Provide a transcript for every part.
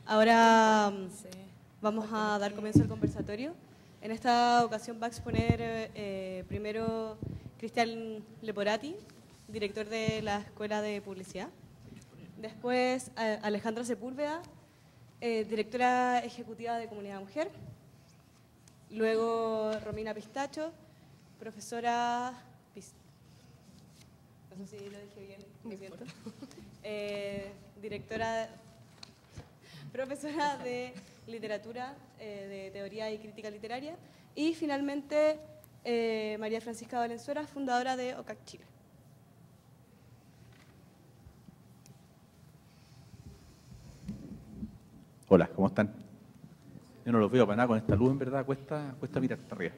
Ahora vamos a dar comienzo al conversatorio. En esta ocasión va a exponer primero Cristian Leporati, director de la Escuela de Publicidad. Después Alejandra Sepúlveda, directora ejecutiva de Comunidad Mujer. Luego Romina Pistacho, profesora... No sé si lo dije bien, me siento. Profesora de literatura, de teoría y crítica literaria. Y finalmente María Francisca Valenzuela, fundadora de OCAC Chile. Hola, ¿cómo están? Yo no los veo para nada con esta luz, en verdad, cuesta mirar hasta arriba.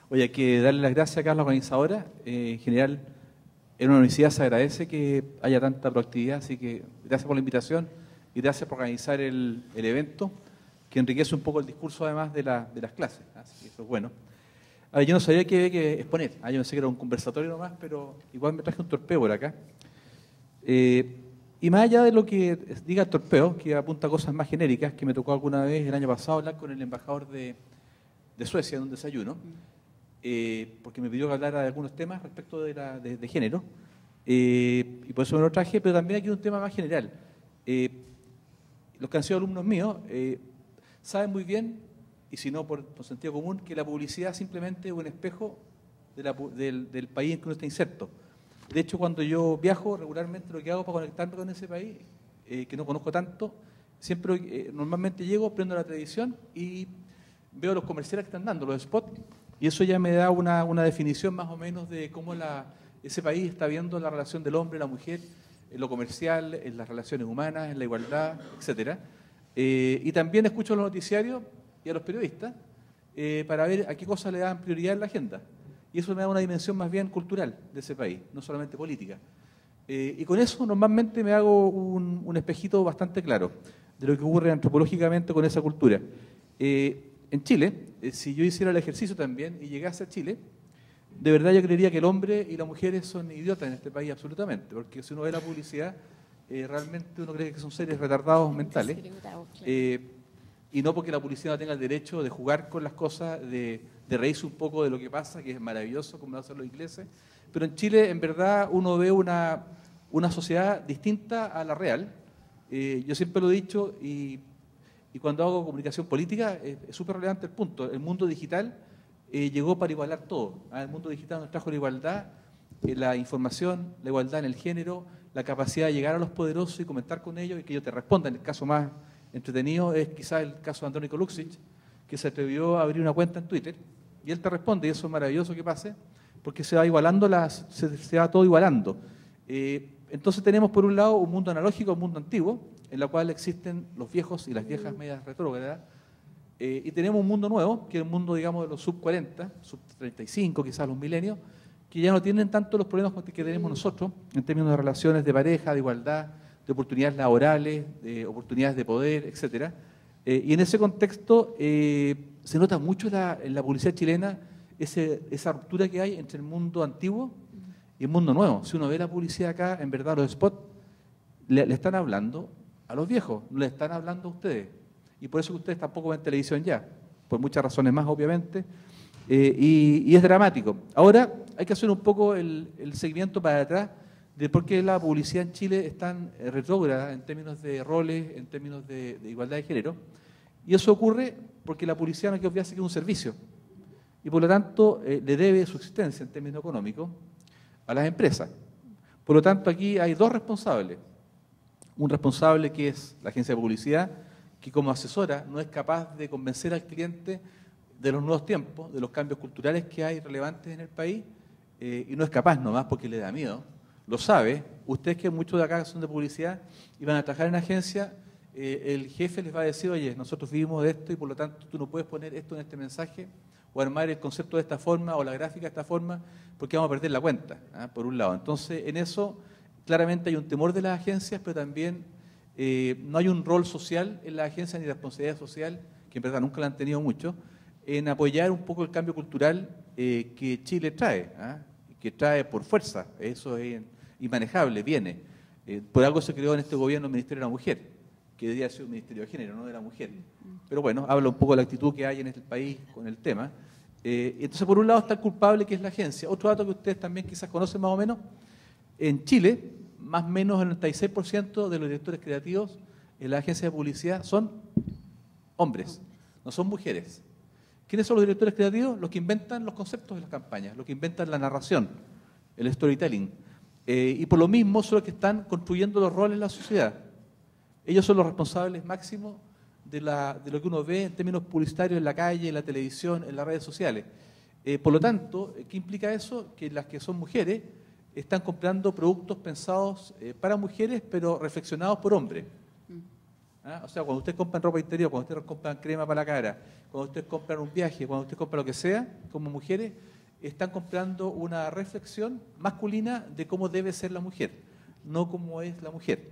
Oye, hay que darle las gracias acá a la organizadora. En general, en una universidad se agradece que haya tanta proactividad, así que gracias por la invitación y gracias por organizar el evento, que enriquece un poco el discurso además de las clases, así que eso es bueno. A ver, yo no sabía qué había que exponer, yo pensé que era un conversatorio nomás, pero igual me traje un torpeo por acá. Y más allá de lo que diga el torpeo, que apunta a cosas más genéricas, que me tocó alguna vez el año pasado hablar con el embajador de Suecia en un desayuno, porque me pidió que hablara de algunos temas respecto de género, y por eso me lo traje, pero también aquí un tema más general. Los que han sido alumnos míos saben muy bien, y si no por sentido común, que la publicidad simplemente es un espejo del país en que uno está inserto. De hecho, cuando yo viajo regularmente, lo que hago para conectarme con ese país, que no conozco tanto, siempre normalmente llego, prendo la televisión y veo los comerciales que están dando, los spots, y eso ya me da una definición más o menos de cómo ese país está viendo la relación del hombre y la mujer, en lo comercial, en las relaciones humanas, en la igualdad, etcétera. Y también escucho los noticiarios y a los periodistas para ver a qué cosas le dan prioridad en la agenda. Y eso me da una dimensión más bien cultural de ese país, no solamente política. Y con eso normalmente me hago un espejito bastante claro de lo que ocurre antropológicamente con esa cultura. En Chile, si yo hiciera el ejercicio también y llegase a Chile, de verdad yo creería que el hombre y las mujeres son idiotas en este país absolutamente, porque si uno ve la publicidad, realmente uno cree que son seres retardados mentales. Y no porque la publicidad no tenga el derecho de jugar con las cosas, de reírse un poco de lo que pasa, que es maravilloso como lo hacen los ingleses, pero en Chile en verdad uno ve una sociedad distinta a la real. Yo siempre lo he dicho y cuando hago comunicación política es súper relevante el punto. El mundo digital llegó para igualar todo. El mundo digital nos trajo la igualdad, la información, la igualdad en el género, la capacidad de llegar a los poderosos y comentar con ellos y que ellos te respondan. El caso más entretenido es quizás el caso de Andrónico Luksic, que se atrevió a abrir una cuenta en Twitter y él te responde, y eso es maravilloso que pase, porque se va igualando, se va todo igualando. Entonces tenemos por un lado un mundo analógico, un mundo antiguo, en la cual existen los viejos y las viejas medias retrógradas, y tenemos un mundo nuevo, que es el mundo, digamos, de los sub 40, sub 35, quizás los milenios, que ya no tienen tanto los problemas que tenemos nosotros, en términos de relaciones de pareja, de igualdad, de oportunidades laborales, de oportunidades de poder, etcétera. Y en ese contexto se nota mucho en la publicidad chilena esa ruptura que hay entre el mundo antiguo y el mundo nuevo. Si uno ve la publicidad acá, en verdad los spots le están hablando a los viejos, no le están hablando a ustedes. Y por eso que ustedes tampoco ven televisión ya, por muchas razones más, obviamente, y es dramático. Ahora hay que hacer un poco el seguimiento para atrás de por qué la publicidad en Chile es tan retrógrada en términos de roles, en términos de igualdad de género. Y eso ocurre porque la publicidad no hay que olvidarse que es un servicio. Y por lo tanto le debe su existencia en términos económicos a las empresas. Por lo tanto aquí hay dos responsables. Un responsable que es la agencia de publicidad, que como asesora no es capaz de convencer al cliente de los nuevos tiempos, de los cambios culturales que hay relevantes en el país, y no es capaz nomás porque le da miedo. Lo sabe. Ustedes que muchos de acá son de publicidad y van a trabajar en agencia, el jefe les va a decir, oye, nosotros vivimos de esto y por lo tanto tú no puedes poner esto en este mensaje o armar el concepto de esta forma o la gráfica de esta forma porque vamos a perder la cuenta, por un lado. Entonces, en eso claramente hay un temor de las agencias, pero también no hay un rol social en las agencias ni responsabilidad social, que en verdad nunca la han tenido mucho, en apoyar un poco el cambio cultural que Chile trae, que trae por fuerza. Eso es inmanejable, viene. Por algo se creó en este gobierno el Ministerio de la Mujer, que debería ser un Ministerio de Género, no de la mujer. Pero bueno, habla un poco de la actitud que hay en este país con el tema. Entonces, por un lado está el culpable, que es la agencia. Otro dato que ustedes también quizás conocen más o menos, en Chile, más o menos el 96% de los directores creativos en la agencia de publicidad son hombres, no son mujeres. ¿Quiénes son los directores creativos? Los que inventan los conceptos de las campañas, los que inventan la narración, el storytelling. Y por lo mismo son los que están construyendo los roles en la sociedad. Ellos son los responsables máximos de lo que uno ve en términos publicitarios en la calle, en la televisión, en las redes sociales. Por lo tanto, ¿qué implica eso? Que las que son mujeres están comprando productos pensados para mujeres, pero reflexionados por hombres. O sea, cuando ustedes compran ropa interior, cuando ustedes compran crema para la cara, cuando ustedes compran un viaje, cuando ustedes compran lo que sea, como mujeres, están comprando una reflexión masculina de cómo debe ser la mujer, no cómo es la mujer.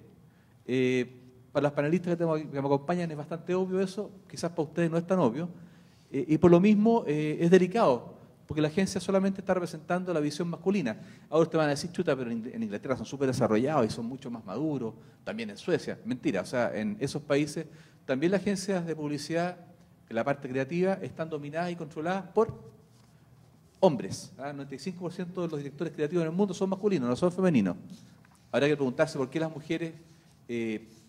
Para las panelistas que me acompañan es bastante obvio eso, quizás para ustedes no es tan obvio, y por lo mismo es delicado, porque la agencia solamente está representando la visión masculina. Ahora ustedes van a decir, chuta, pero en Inglaterra son súper desarrollados y son mucho más maduros, también en Suecia. Mentira, o sea, en esos países también las agencias de publicidad, en la parte creativa, están dominadas y controladas por hombres. 95% de los directores creativos en el mundo son masculinos, no son femeninos. Habrá que preguntarse por qué las mujeres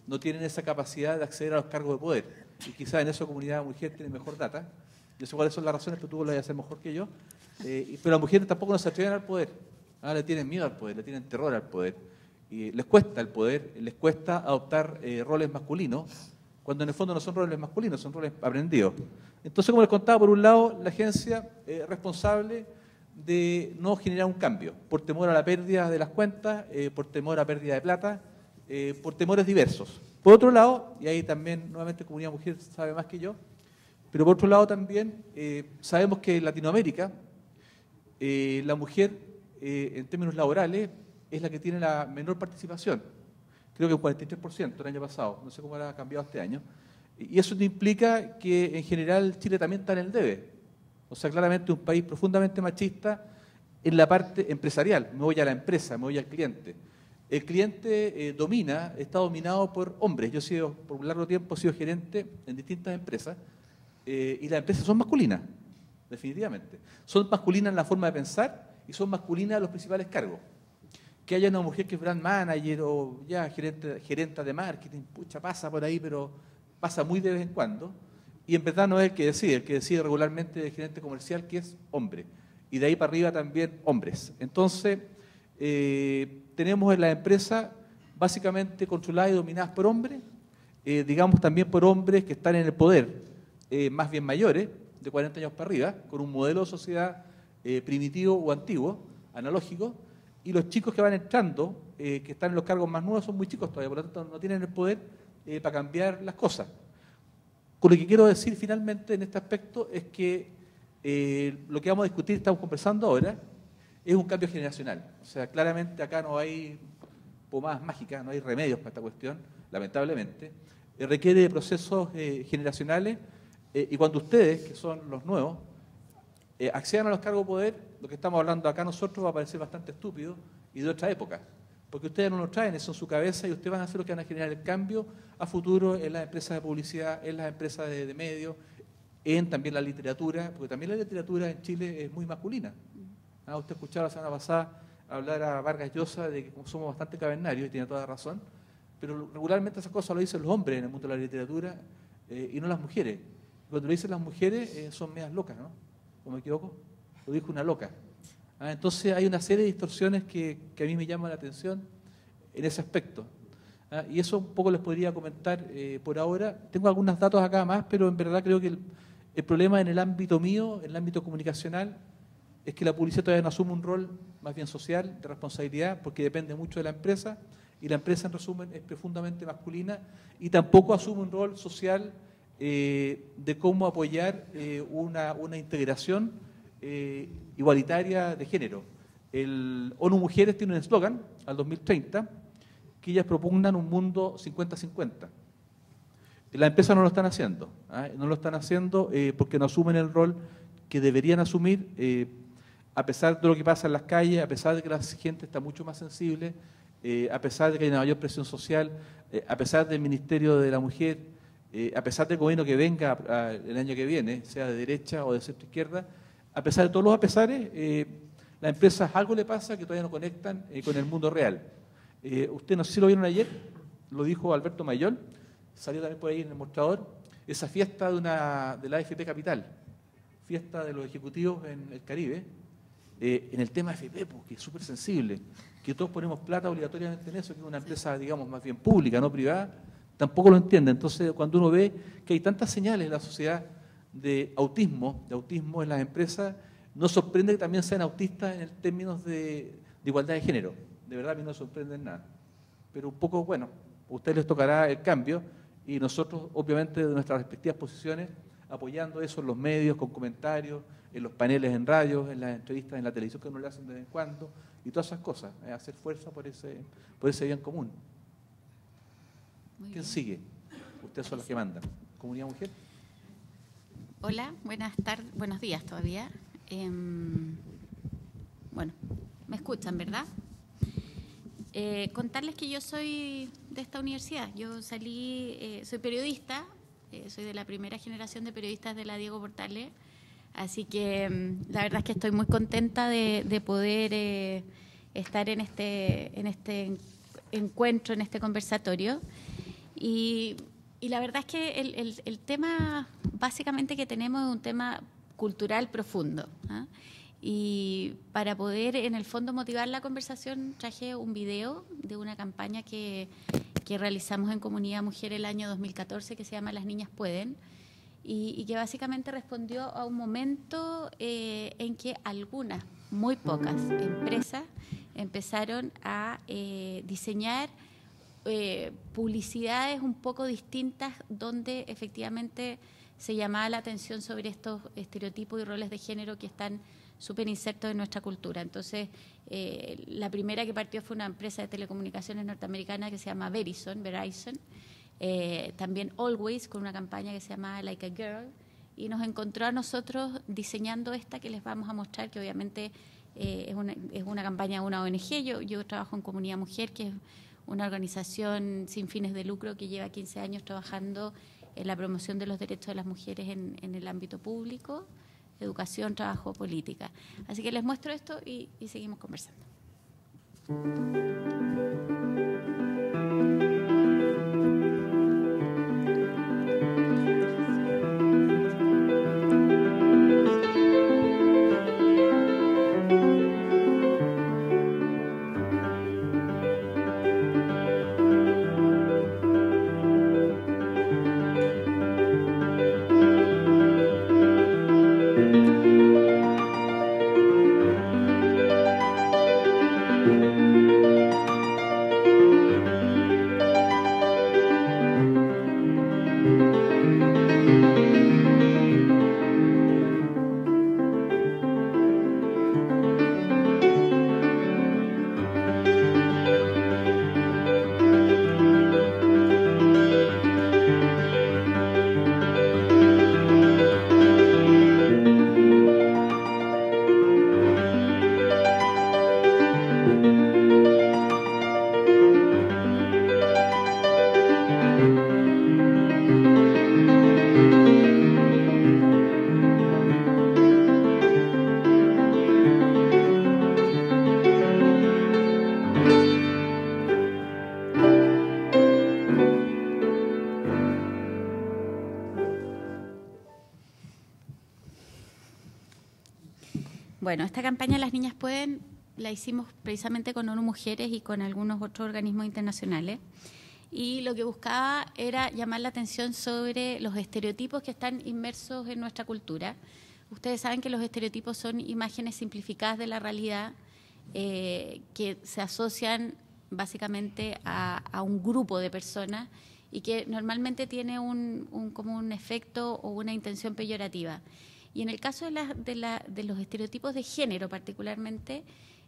no tienen esa capacidad de acceder a los cargos de poder. Y quizás en esa comunidad la mujer tiene mejor data. Yo sé cuáles son las razones, pero tú lo vas a hacer mejor que yo. Pero las mujeres tampoco no se atreven al poder. Le tienen miedo al poder, le tienen terror al poder. Y les cuesta el poder, les cuesta adoptar roles masculinos, cuando en el fondo no son roles masculinos, son roles aprendidos. Entonces, como les contaba, por un lado, la agencia es responsable de no generar un cambio, por temor a la pérdida de las cuentas, por temor a pérdida de plata, por temores diversos. Por otro lado, y ahí también, nuevamente, Comunidad Mujer sabe más que yo, pero por otro lado también sabemos que en Latinoamérica la mujer en términos laborales es la que tiene la menor participación. Creo que un 43% el año pasado, no sé cómo ha cambiado este año. Y eso implica que en general Chile también está en el debe. O sea, claramente un país profundamente machista en la parte empresarial. Me voy a la empresa, me voy al cliente. El cliente está dominado por hombres. Yo he sido, por un largo tiempo, he sido gerente en distintas empresas. Y las empresas son masculinas, definitivamente. Son masculinas en la forma de pensar y son masculinas en los principales cargos. Que haya una mujer que es brand manager o ya gerenta de marketing, pucha, pasa por ahí, pero pasa muy de vez en cuando. Y en verdad no es el que decide regularmente el gerente comercial, que es hombre. Y de ahí para arriba también hombres. Entonces, tenemos en la empresa básicamente controladas y dominadas por hombres, digamos también por hombres que están en el poder, más bien mayores, de 40 años para arriba, con un modelo de sociedad primitivo o antiguo, analógico, y los chicos que van entrando, que están en los cargos más nuevos, son muy chicos todavía, por lo tanto no tienen el poder para cambiar las cosas. Con lo que quiero decir finalmente en este aspecto es que lo que vamos a discutir, estamos conversando ahora, es un cambio generacional. O sea, claramente acá no hay pomadas mágicas, no hay remedios para esta cuestión, lamentablemente. Requiere de procesos generacionales. Y cuando ustedes, que son los nuevos, accedan a los cargos de poder, lo que estamos hablando acá nosotros va a parecer bastante estúpido y de otra época. Porque ustedes no lo traen eso en su cabeza y ustedes van a ser los que van a generar el cambio a futuro en las empresas de publicidad, en las empresas de medios, en también la literatura, porque también la literatura en Chile es muy masculina. Usted escuchaba la semana pasada hablar a Vargas Llosa de que somos bastante cavernarios, y tiene toda razón, pero regularmente esas cosas lo dicen los hombres en el mundo de la literatura y no las mujeres. Cuando lo dicen las mujeres son medias locas, ¿no? ¿O me equivoco? Lo dijo una loca. Entonces hay una serie de distorsiones que a mí me llaman la atención en ese aspecto. Y eso un poco les podría comentar por ahora. Tengo algunos datos acá más, pero en verdad creo que el problema en el ámbito mío, en el ámbito comunicacional, es que la publicidad todavía no asume un rol más bien social, de responsabilidad, porque depende mucho de la empresa, y la empresa en resumen es profundamente masculina, y tampoco asume un rol social de cómo apoyar una integración igualitaria de género. El ONU Mujeres tiene un eslogan al 2030 que ellas propugnan un mundo 50-50. Las empresas no lo están haciendo, no lo están haciendo porque no asumen el rol que deberían asumir, a pesar de lo que pasa en las calles, a pesar de que la gente está mucho más sensible a pesar de que hay una mayor presión social, a pesar del Ministerio de la Mujer, a pesar del gobierno que venga el año que viene, sea de derecha o de centro izquierda, a pesar de todos los apesares, las empresas algo le pasa que todavía no conectan con el mundo real. Usted no sé si lo vieron ayer, lo dijo Alberto Mayol, salió también por ahí en el mostrador, esa fiesta de la AFP Capital, fiesta de los ejecutivos en el Caribe, en el tema AFP, que es súper sensible, que todos ponemos plata obligatoriamente en eso, que es una empresa, digamos, más bien pública, no privada, tampoco lo entiende. Entonces, cuando uno ve que hay tantas señales en la sociedad de autismo en las empresas, no sorprende que también sean autistas en términos de igualdad de género. De verdad, a mí no sorprende en nada. Pero un poco, bueno, a ustedes les tocará el cambio y nosotros, obviamente, de nuestras respectivas posiciones, apoyando eso en los medios, con comentarios, en los paneles en radio, en las entrevistas en la televisión que uno le hacen de vez en cuando, y todas esas cosas, hacer fuerza por ese bien común. ¿Quién sigue? Ustedes son los que mandan. ¿Comunidad Mujer? Hola, buenas tardes, buenos días todavía. Bueno, me escuchan, ¿verdad? Contarles que yo soy de esta universidad. Yo salí, soy periodista, soy de la primera generación de periodistas de la Diego Portales, así que la verdad es que estoy muy contenta de poder estar en este encuentro, en este conversatorio. Y la verdad es que el tema básicamente que tenemos es un tema cultural profundo, ¿eh? Y para poder, en el fondo, motivar la conversación, traje un video de una campaña que realizamos en Comunidad Mujer el año 2014, que se llama Las Niñas Pueden, y que básicamente respondió a un momento en que algunas, muy pocas empresas empezaron a diseñar publicidades un poco distintas donde efectivamente se llamaba la atención sobre estos estereotipos y roles de género que están súper insertos en nuestra cultura. Entonces, la primera que partió fue una empresa de telecomunicaciones norteamericana que se llama Verizon, también Always, con una campaña que se llama Like a Girl, y nos encontró a nosotros diseñando esta que les vamos a mostrar, que obviamente es una campaña de una ONG. Yo trabajo en Comunidad Mujer, que es una organización sin fines de lucro que lleva 15 años trabajando en la promoción de los derechos de las mujeres en el ámbito público, educación, trabajo, política. Así que les muestro esto y seguimos conversando. Bueno, esta campaña Las Niñas Pueden la hicimos precisamente con ONU Mujeres y con algunos otros organismos internacionales. Y lo que buscaba era llamar la atención sobre los estereotipos que están inmersos en nuestra cultura. Ustedes saben que los estereotipos son imágenes simplificadas de la realidad que se asocian básicamente a un grupo de personas y que normalmente tiene como un efecto o una intención peyorativa. Y en el caso de los estereotipos de género particularmente,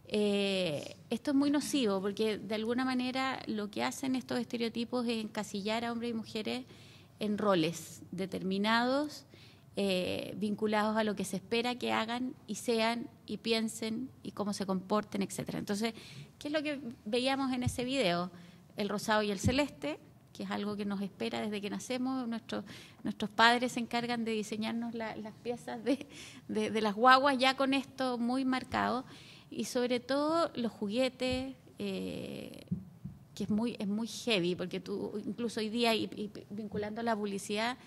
esto es muy nocivo porque de alguna manera lo que hacen estos estereotipos es encasillar a hombres y mujeres en roles determinados, vinculados a lo que se espera que hagan y sean y piensen y cómo se comporten, etcétera. Entonces, ¿Qué es lo que veíamos en ese video? El rosado y el celeste, que es algo que nos espera desde que nacemos. Nuestros padres se encargan de diseñarnos las piezas de las guaguas, ya con esto muy marcado. Y sobre todo los juguetes, que es muy heavy, porque tú incluso hoy día, y vinculando la publicidad,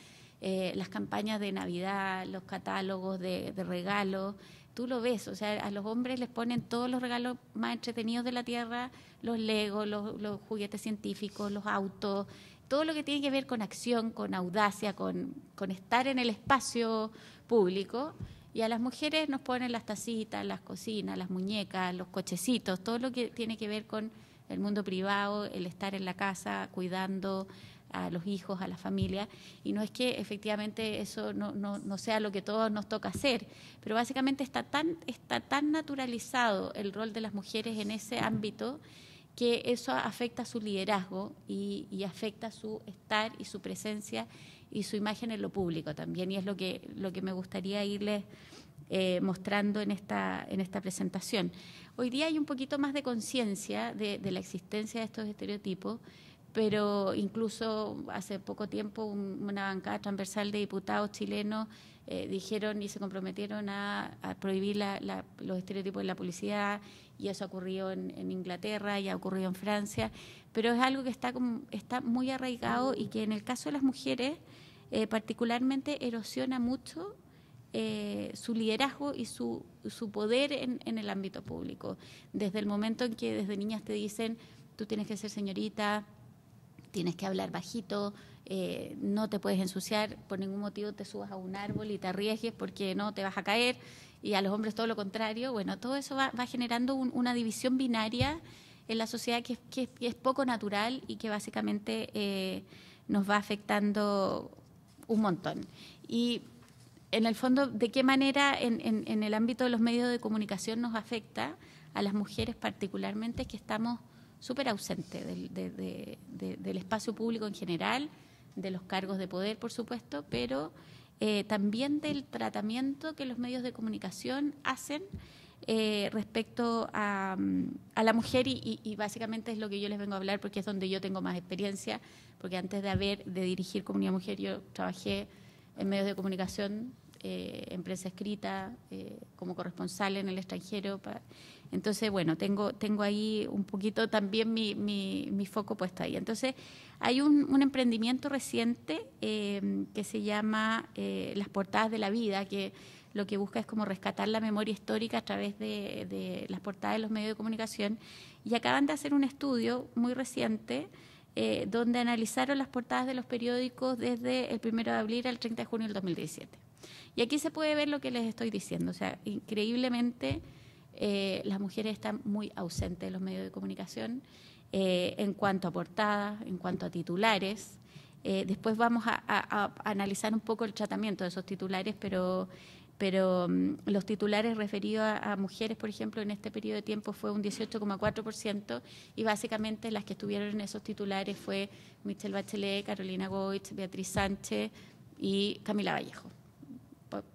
las campañas de Navidad, los catálogos de regalos, tú lo ves, o sea, a los hombres les ponen todos los regalos más entretenidos de la tierra, los Legos, los juguetes científicos, los autos, todo lo que tiene que ver con acción, con audacia, con estar en el espacio público. Y a las mujeres nos ponen las tacitas, las cocinas, las muñecas, los cochecitos, todo lo que tiene que ver con el mundo privado, el estar en la casa cuidando a los hijos, a la familia. Y no es que efectivamente eso no sea lo que todos nos toca hacer, pero básicamente está tan naturalizado el rol de las mujeres en ese ámbito que eso afecta su liderazgo y afecta su estar y su presencia y su imagen en lo público también. Y es lo que me gustaría irles mostrando en esta presentación. Hoy día hay un poquito más de conciencia de la existencia de estos estereotipos, pero incluso hace poco tiempo una bancada transversal de diputados chilenos dijeron y se comprometieron a prohibir los estereotipos en la publicidad, y eso ha ocurrido en Inglaterra y ha ocurrido en Francia, pero es algo que está muy arraigado y que en el caso de las mujeres particularmente erosiona mucho su liderazgo y su poder en el ámbito público. Desde el momento en que desde niñas te dicen, tú tienes que ser señorita, tienes que hablar bajito, no te puedes ensuciar, por ningún motivo te subas a un árbol y te arriesgues porque no te vas a caer, y a los hombres todo lo contrario. Bueno, todo eso va generando una división binaria en la sociedad que es poco natural y que básicamente nos va afectando un montón. Y en el fondo, ¿de qué manera en el ámbito de los medios de comunicación nos afecta a las mujeres particularmente, que estamos súper ausentes del espacio público en general, de los cargos de poder, por supuesto, pero también del tratamiento que los medios de comunicación hacen respecto a la mujer? Y básicamente es lo que yo les vengo a hablar, porque es donde yo tengo más experiencia, porque antes de dirigir Comunidad Mujer, yo trabajé en medios de comunicación, en prensa escrita, como corresponsal en el extranjero. Entonces, bueno, tengo ahí un poquito también mi foco puesto ahí. Entonces, hay un emprendimiento reciente que se llama Las Portadas de la Vida, que lo que busca es como rescatar la memoria histórica a través de las portadas de los medios de comunicación, y acaban de hacer un estudio muy reciente donde analizaron las portadas de los periódicos desde el 1 de abril al 30 de junio del 2017. Y aquí se puede ver lo que les estoy diciendo. O sea, increíblemente las mujeres están muy ausentes de los medios de comunicación en cuanto a portadas, en cuanto a titulares. Después vamos a analizar un poco el tratamiento de esos titulares, pero los titulares referidos a mujeres, por ejemplo, en este periodo de tiempo fue un 18,4%, y básicamente las que estuvieron en esos titulares fue Michelle Bachelet, Carolina Goich, Beatriz Sánchez y Camila Vallejo,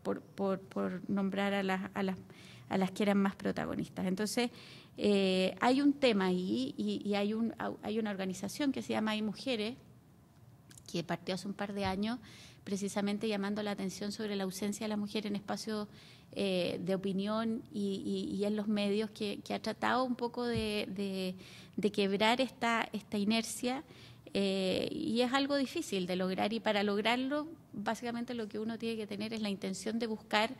por nombrar a las que eran más protagonistas. Entonces, hay un tema ahí, y hay una organización que se llama Hay Mujeres, que partió hace un par de años, precisamente llamando la atención sobre la ausencia de la mujer en espacios de opinión y en los medios, que ha tratado un poco de quebrar esta inercia, y es algo difícil de lograr, y para lograrlo básicamente lo que uno tiene que tener es la intención de buscar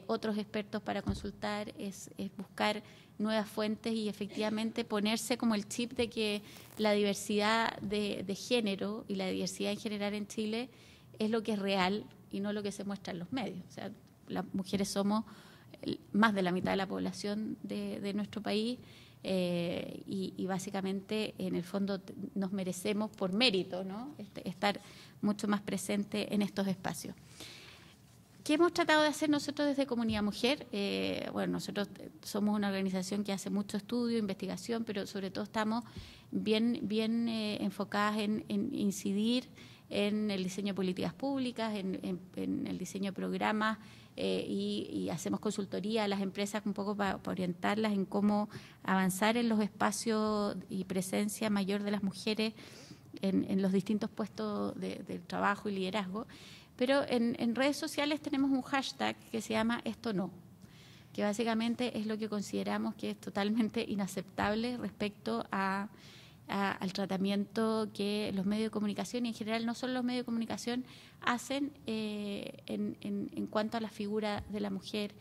otros expertos para consultar, es buscar nuevas fuentes y efectivamente ponerse como el chip de que la diversidad de género y la diversidad en general en Chile es lo que es real y no lo que se muestra en los medios. O sea, las mujeres somos más de la mitad de la población de nuestro país, y básicamente en el fondo nos merecemos por mérito, ¿no?, estar mucho más presente en estos espacios. ¿Qué hemos tratado de hacer nosotros desde Comunidad Mujer? Bueno, nosotros somos una organización que hace mucho estudio, investigación, pero sobre todo estamos bien enfocadas en incidir en el diseño de políticas públicas, en el diseño de programas, y hacemos consultoría a las empresas un poco para orientarlas en cómo avanzar en los espacios y presencia mayor de las mujeres en los distintos puestos de trabajo y liderazgo. Pero en redes sociales tenemos un hashtag que se llama Esto No, que básicamente es lo que consideramos que es totalmente inaceptable respecto al tratamiento que los medios de comunicación, y en general no solo los medios de comunicación, hacen en cuanto a la figura de la mujer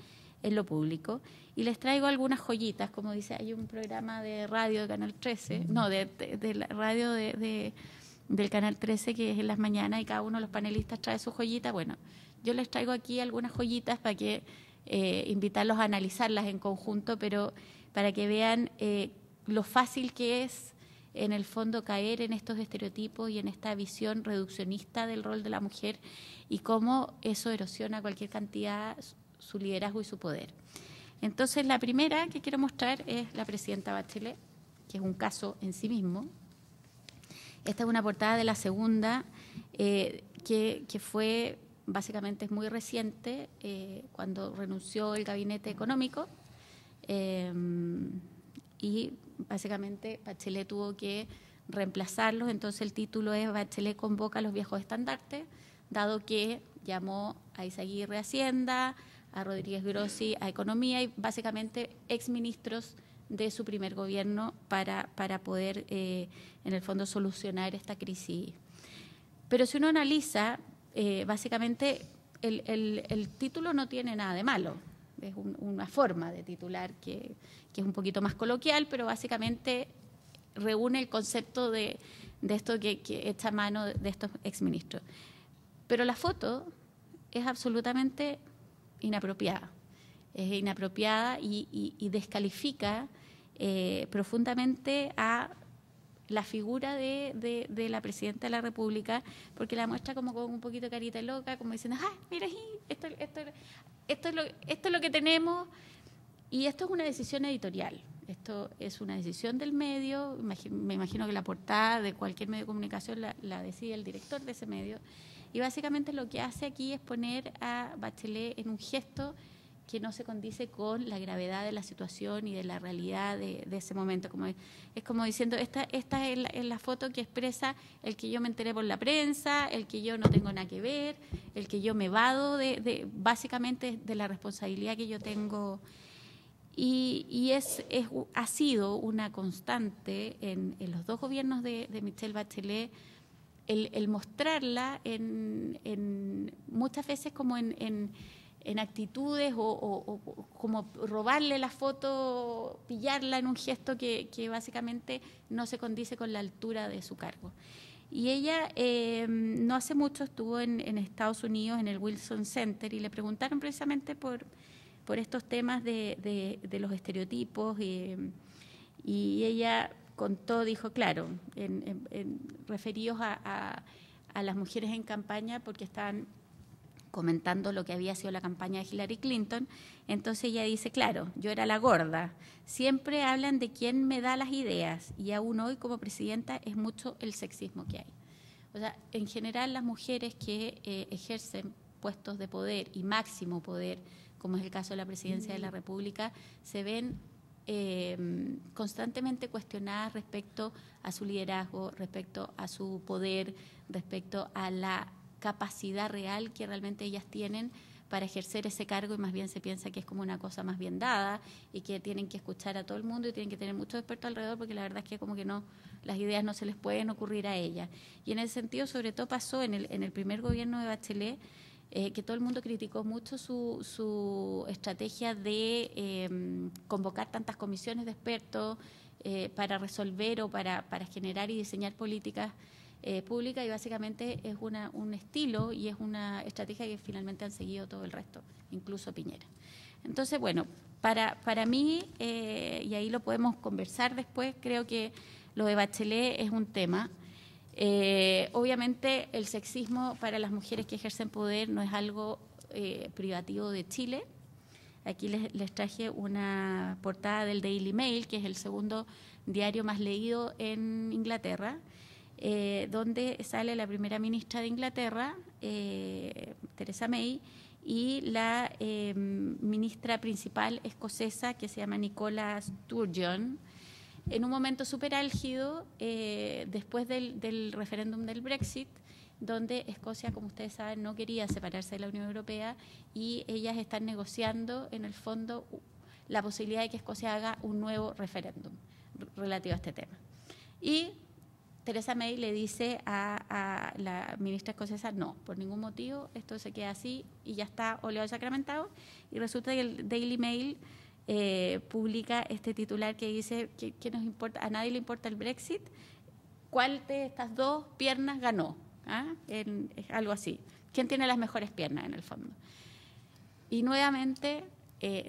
en lo público. Y les traigo algunas joyitas, como dice, hay un programa de radio de Canal 13, no, de la radio del Canal 13 que es en las mañanas, y cada uno de los panelistas trae su joyita. Bueno, yo les traigo aquí algunas joyitas para que invitarlos a analizarlas en conjunto, pero para que vean lo fácil que es en el fondo caer en estos estereotipos y en esta visión reduccionista del rol de la mujer, y cómo eso erosiona cualquier cantidad su liderazgo y su poder. Entonces, la primera que quiero mostrar es la presidenta Bachelet, que es un caso en sí mismo. Esta es una portada de la segunda, que fue, básicamente es muy reciente, cuando renunció el gabinete económico, y básicamente Bachelet tuvo que reemplazarlos. Entonces el título es Bachelet convoca a los viejos estandartes, dado que llamó a Izaguirre a Hacienda, a Rodríguez Grossi a Economía, y básicamente exministros de su primer gobierno para poder, en el fondo, solucionar esta crisis. Pero si uno analiza, básicamente el título no tiene nada de malo. Es una forma de titular que es un poquito más coloquial, pero básicamente reúne el concepto de esto que echa mano de estos exministros. Pero la foto es absolutamente inapropiada. Es inapropiada y descalifica profundamente a la figura de la presidenta de la República, porque la muestra como con un poquito carita loca, como diciendo, ¡ah, mira, esto es lo que tenemos! Y esto es una decisión editorial. Esto es una decisión del medio. Me imagino que la portada de cualquier medio de comunicación la decide el director de ese medio. Y básicamente lo que hace aquí es poner a Bachelet en un gesto que no se condice con la gravedad de la situación y de la realidad de ese momento. Es como diciendo, esta es la foto que expresa el que yo me enteré por la prensa, el que yo no tengo nada que ver, el que yo me vado básicamente de la responsabilidad que yo tengo. Y ha sido una constante en los dos gobiernos de Michelle Bachelet el mostrarla muchas veces como en actitudes o como robarle la foto, pillarla en un gesto que básicamente no se condice con la altura de su cargo. Y ella no hace mucho estuvo en Estados Unidos, en el Wilson Center, y le preguntaron precisamente por estos temas de los estereotipos, y ella contó, dijo, claro, referidos a las mujeres en campaña, porque estaban comentando lo que había sido la campaña de Hillary Clinton. Entonces ella dice, claro, yo era la gorda, siempre hablan de quién me da las ideas, y aún hoy como presidenta es mucho el sexismo que hay. O sea, en general las mujeres que ejercen puestos de poder y máximo poder, como es el caso de la presidencia de la República, se ven constantemente cuestionadas respecto a su liderazgo, respecto a su poder, respecto a la capacidad real que realmente ellas tienen para ejercer ese cargo, y más bien se piensa que es como una cosa más bien dada y que tienen que escuchar a todo el mundo y tienen que tener muchos expertos alrededor, porque la verdad es que como que no, las ideas no se les pueden ocurrir a ellas. Y en ese sentido, sobre todo pasó en el primer gobierno de Bachelet, que todo el mundo criticó mucho su estrategia de convocar tantas comisiones de expertos para resolver o para generar y diseñar políticas públicas, y básicamente es un estilo y es una estrategia que finalmente han seguido todo el resto, incluso Piñera. Entonces, bueno, para mí, y ahí lo podemos conversar después, creo que lo de Bachelet es un tema. Obviamente el sexismo para las mujeres que ejercen poder no es algo privativo de Chile. Aquí les traje una portada del Daily Mail, que es el segundo diario más leído en Inglaterra, donde sale la primera ministra de Inglaterra, Theresa May, y la ministra principal escocesa, que se llama Nicola Sturgeon, en un momento súper álgido después del referéndum del Brexit, donde Escocia, como ustedes saben, no quería separarse de la Unión Europea, y ellas están negociando, en el fondo, la posibilidad de que Escocia haga un nuevo referéndum relativo a este tema. Y Theresa May le dice a la ministra escocesa, no, por ningún motivo, esto se queda así y ya está oleado y sacramentado. Y resulta que el Daily Mail publica este titular que dice que nos importa, a nadie le importa el Brexit, ¿cuál de estas dos piernas ganó? Es algo así. ¿Quién tiene las mejores piernas, en el fondo? Y nuevamente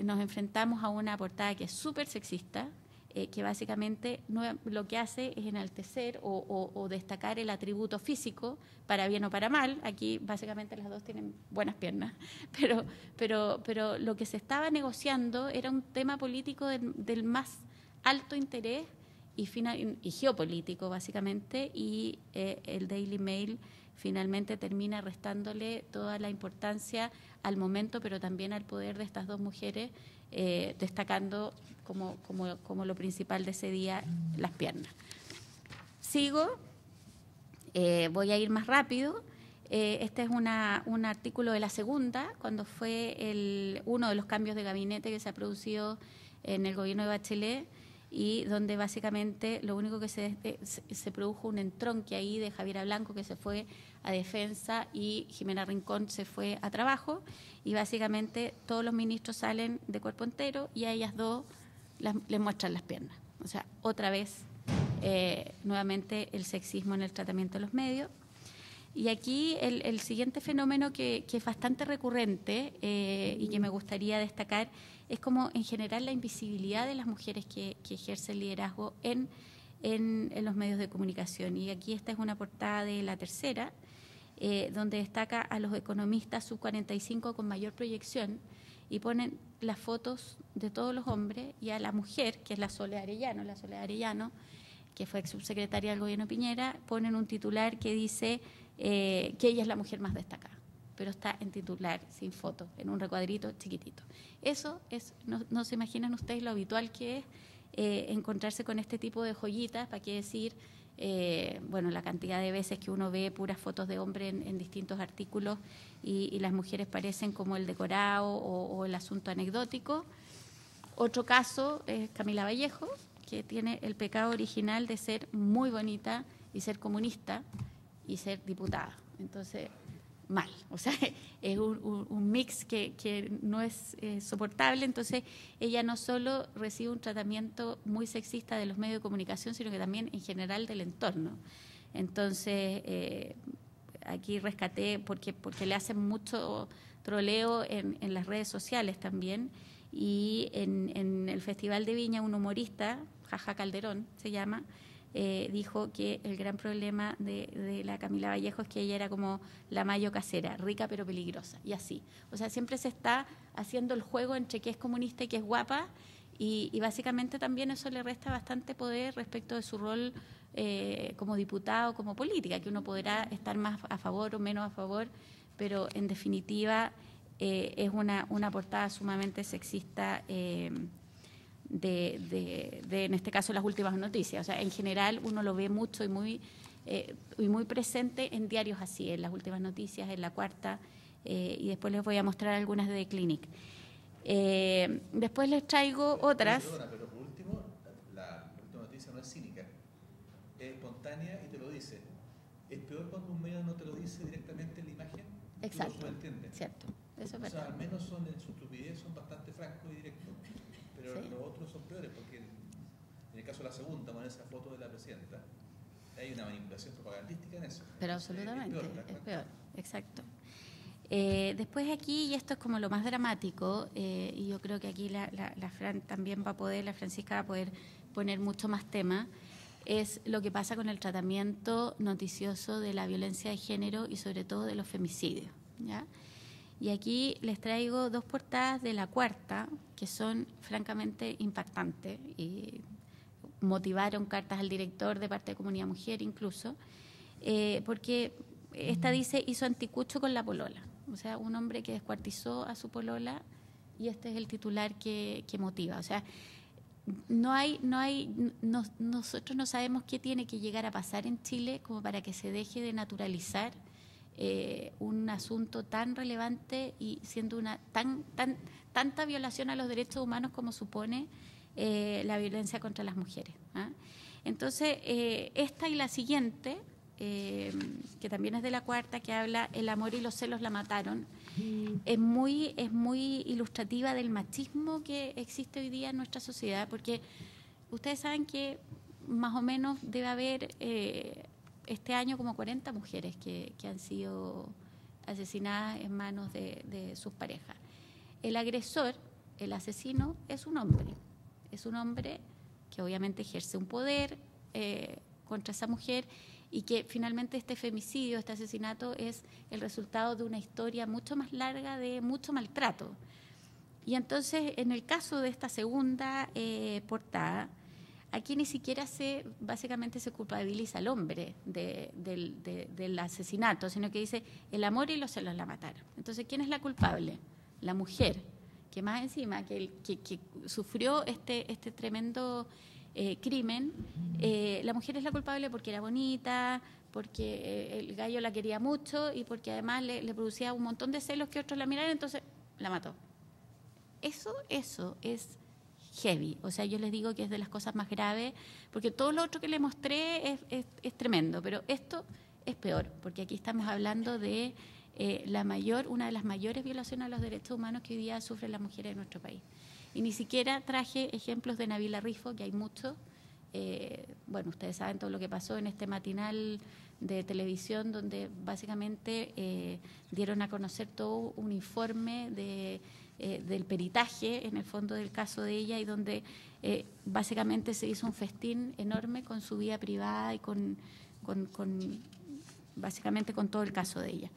nos enfrentamos a una portada que es súper sexista, que básicamente lo que hace es enaltecer o destacar el atributo físico, para bien o para mal. Aquí básicamente las dos tienen buenas piernas, pero lo que se estaba negociando era un tema político del más alto interés y geopolítico, básicamente, y el Daily Mail finalmente termina restándole toda la importancia al momento, pero también al poder de estas dos mujeres, destacando como lo principal de ese día las piernas. Sigo, voy a ir más rápido. Este es un artículo de La Segunda, cuando fue uno de los cambios de gabinete que se ha producido en el gobierno de Bachelet, y donde básicamente lo único que se produjo un entronque ahí de Javiera Blanco, que se fue a Defensa, y Jimena Rincón se fue a Trabajo, y básicamente todos los ministros salen de cuerpo entero y a ellas dos les muestran las piernas. O sea, otra vez, nuevamente el sexismo en el tratamiento de los medios. Y aquí el siguiente fenómeno que es bastante recurrente y que me gustaría destacar es como en general la invisibilidad de las mujeres que ejercen liderazgo en los medios de comunicación. Y aquí esta es una portada de La Tercera, donde destaca a los economistas sub-45 con mayor proyección, y ponen las fotos de todos los hombres, y a la mujer, que es la Soledad Arellano, que fue subsecretaria del gobierno Piñera, ponen un titular que dice que ella es la mujer más destacada, pero está en titular, sin foto, en un recuadrito chiquitito. Eso no se imaginan ustedes lo habitual que es encontrarse con este tipo de joyitas, para qué decir, la cantidad de veces que uno ve puras fotos de hombres en distintos artículos, y las mujeres parecen como el decorado o el asunto anecdótico. Otro caso es Camila Vallejo, que tiene el pecado original de ser muy bonita y ser comunista y ser diputada. Entonces, mal. O sea, es un mix que no es soportable. Entonces, ella no solo recibe un tratamiento muy sexista de los medios de comunicación, sino que también en general del entorno. Entonces, aquí rescaté, porque le hacen mucho troleo en las redes sociales también, y en el Festival de Viña un humorista, Jaja Calderón se llama, dijo que el gran problema de la Camila Vallejo es que ella era como la mayo casera, rica pero peligrosa, y así. O sea, siempre se está haciendo el juego entre que es comunista y que es guapa, y básicamente también eso le resta bastante poder respecto de su rol como diputado, como política, que uno podrá estar más a favor o menos a favor, pero en definitiva es una portada sumamente sexista en este caso, las últimas noticias. O sea, en general uno lo ve mucho y muy presente en diarios así, en las últimas noticias, en La Cuarta, y después les voy a mostrar algunas de The Clinic. Después les traigo otras. Perdona, pero por último, la última noticia no es cínica, es espontánea y te lo dice. Es peor cuando un medio no te lo dice directamente en la imagen. Exacto. Tú lo subentiendes. Cierto. Eso es verdad. O sea, al menos son en su estupidez, son bastante francos y directos. Pero sí, los otros son peores, porque en el caso de La Segunda, con esa foto de la presidenta, hay una manipulación propagandística en eso. Pero absolutamente, es peor, exacto. Después aquí, y esto es como lo más dramático, y yo creo que aquí la Fran también va a poder, la Francisca va a poder poner mucho más tema, es lo que pasa con el tratamiento noticioso de la violencia de género y sobre todo de los femicidios, ¿ya? Y aquí les traigo dos portadas de La Cuarta que son francamente impactantes, y motivaron cartas al director de parte de Comunidad Mujer incluso, porque esta dice hizo anticucho con la polola, o sea, un hombre que descuartizó a su polola, y este es el titular que motiva. O sea, nosotros no sabemos qué tiene que llegar a pasar en Chile como para que se deje de naturalizar un asunto tan relevante y siendo una tanta violación a los derechos humanos como supone la violencia contra las mujeres. Entonces, esta y la siguiente, que también es de la cuarta, que habla El amor y los celos la mataron, es muy ilustrativa del machismo que existe hoy día en nuestra sociedad, porque ustedes saben que más o menos debe haber este año como 40 mujeres que han sido asesinadas en manos de sus parejas. El agresor, el asesino, es un hombre que obviamente ejerce un poder contra esa mujer, y que finalmente este femicidio, este asesinato, es el resultado de una historia mucho más larga de mucho maltrato. Y entonces, en el caso de esta segunda portada, aquí ni siquiera básicamente se culpabiliza al hombre del asesinato, sino que dice el amor y los celos la mataron. Entonces, ¿quién es la culpable? La mujer, que más encima que sufrió este tremendo crimen. La mujer es la culpable porque era bonita, porque el gallo la quería mucho y porque además le producía un montón de celos que otros la miraron, entonces la mató. Eso es heavy. O sea, yo les digo que es de las cosas más graves, porque todo lo otro que le mostré es tremendo, pero esto es peor, porque aquí estamos hablando de una de las mayores violaciones a los derechos humanos que hoy día sufren las mujeres en nuestro país. Y ni siquiera traje ejemplos de Nabila Rifo, que hay muchos. Bueno, ustedes saben todo lo que pasó en este matinal de televisión, donde básicamente dieron a conocer todo un informe del peritaje, en el fondo del caso de ella, y donde básicamente se hizo un festín enorme con su vida privada y básicamente con todo el caso de ella.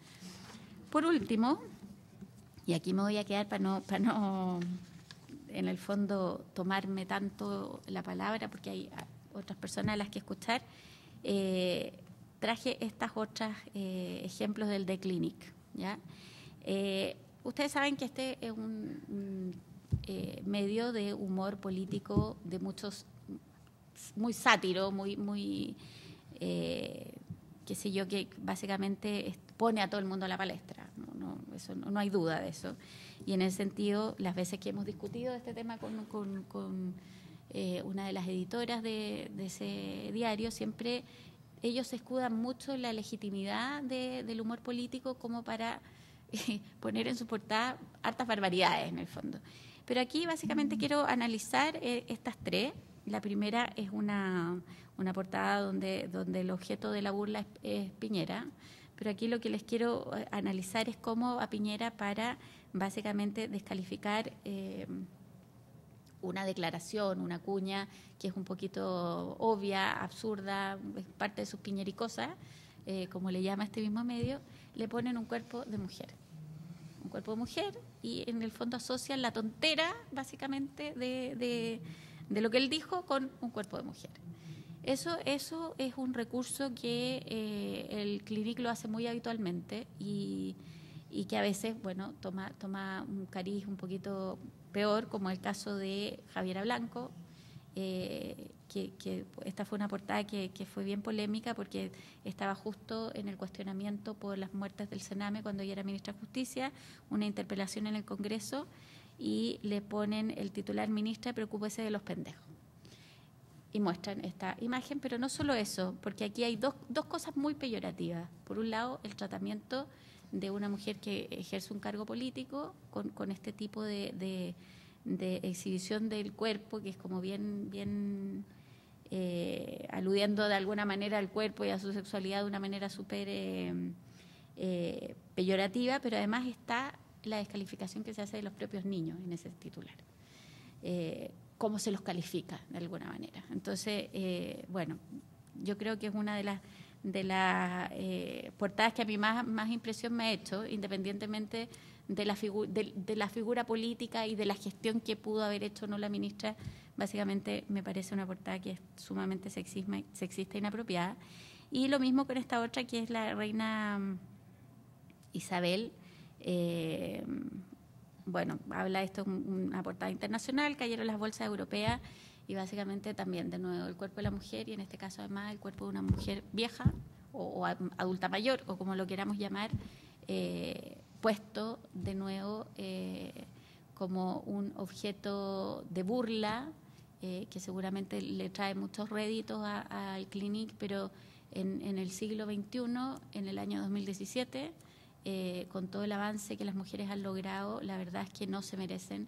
Por último, y aquí me voy a quedar para no en el fondo tomarme tanto la palabra, porque hay otras personas a las que escuchar, traje estas otras ejemplos del The Clinic, ¿ya? Ustedes saben que este es un medio de humor político de muchos, muy sátiro, muy qué sé yo, que básicamente pone a todo el mundo a la palestra. No hay duda de eso. Y en ese sentido, las veces que hemos discutido este tema con una de las editoras de ese diario, siempre ellos se escudan mucho en la legitimidad del humor político como para poner en su portada hartas barbaridades, en el fondo. Pero aquí básicamente quiero analizar estas tres. La primera es una portada donde el objeto de la burla es Piñera, pero aquí lo que les quiero analizar es cómo a Piñera, para básicamente descalificar una declaración, una cuña que es un poquito obvia, absurda, es parte de sus piñericosas, como le llama este mismo medio, le ponen un cuerpo de mujer. Un cuerpo de mujer, y en el fondo asocian la tontera básicamente de lo que él dijo con un cuerpo de mujer. Eso es un recurso que el Clinic lo hace muy habitualmente y que a veces, bueno, toma un cariz un poquito peor, como el caso de Javiera Blanco, que esta fue una portada que fue bien polémica porque estaba justo en el cuestionamiento por las muertes del Sename cuando ella era ministra de Justicia, una interpelación en el Congreso, y le ponen el titular: ministra, preocúpese de los pendejos. Y muestran esta imagen, pero no solo eso, porque aquí hay dos cosas muy peyorativas. Por un lado, el tratamiento de una mujer que ejerce un cargo político con este tipo de exhibición del cuerpo, que es como bien aludiendo de alguna manera al cuerpo y a su sexualidad de una manera súper peyorativa, pero además está la descalificación que se hace de los propios niños en ese titular. Cómo se los califica de alguna manera. Entonces, bueno, yo creo que es una de las portadas que a mí más impresión me ha hecho, independientemente de la figura política y de la gestión que pudo haber hecho no la ministra, Básicamente me parece una portada que es sumamente sexista e inapropiada. Y lo mismo con esta otra, que es la reina Isabel. Bueno, habla esto una portada internacional, cayeron las bolsas europeas y básicamente también, de nuevo, el cuerpo de la mujer y en este caso además el cuerpo de una mujer vieja o adulta mayor o como lo queramos llamar, puesto de nuevo como un objeto de burla que seguramente le trae muchos réditos al Clinic, pero en el siglo XXI, en el año 2017, con todo el avance que las mujeres han logrado, la verdad es que no se merecen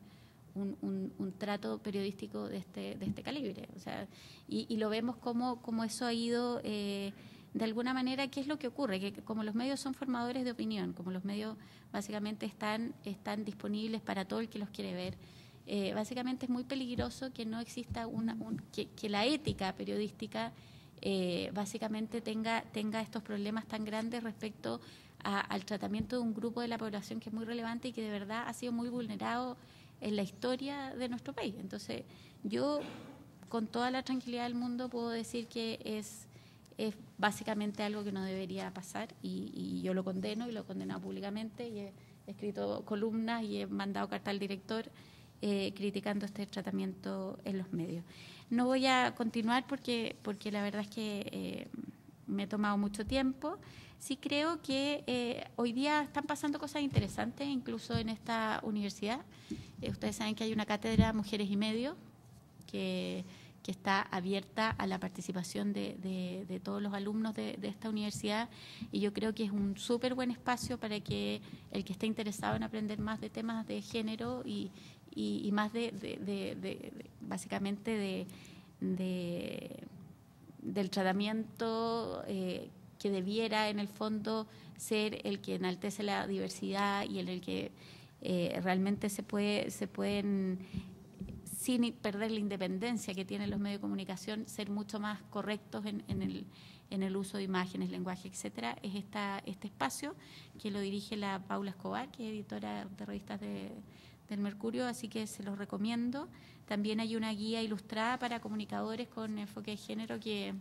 un trato periodístico de este calibre. O sea, y lo vemos como eso ha ido, de alguna manera, ¿qué es lo que ocurre? Que como los medios son formadores de opinión, como los medios básicamente están disponibles para todo el que los quiere ver, básicamente es muy peligroso que no exista que la ética periodística básicamente tenga estos problemas tan grandes respecto al tratamiento de un grupo de la población que es muy relevante y que de verdad ha sido muy vulnerado en la historia de nuestro país. Entonces, yo con toda la tranquilidad del mundo puedo decir que es básicamente algo que no debería pasar y yo lo condeno y lo he condenado públicamente y he escrito columnas y he mandado carta al director criticando este tratamiento en los medios. No voy a continuar porque la verdad es que me he tomado mucho tiempo. Sí creo que hoy día están pasando cosas interesantes, incluso en esta universidad. Ustedes saben que hay una cátedra Mujeres y Medios que está abierta a la participación de todos los alumnos de esta universidad y yo creo que es un súper buen espacio para que el que esté interesado en aprender más de temas de género y más básicamente del tratamiento que debiera en el fondo ser el que enaltece la diversidad y el que realmente se pueden, sin perder la independencia que tienen los medios de comunicación, ser mucho más correctos en el uso de imágenes, lenguaje, etcétera. Es este espacio que lo dirige la Paula Escobar, que es editora de revistas del Mercurio, así que se los recomiendo. También hay una guía ilustrada para comunicadores con enfoque de género que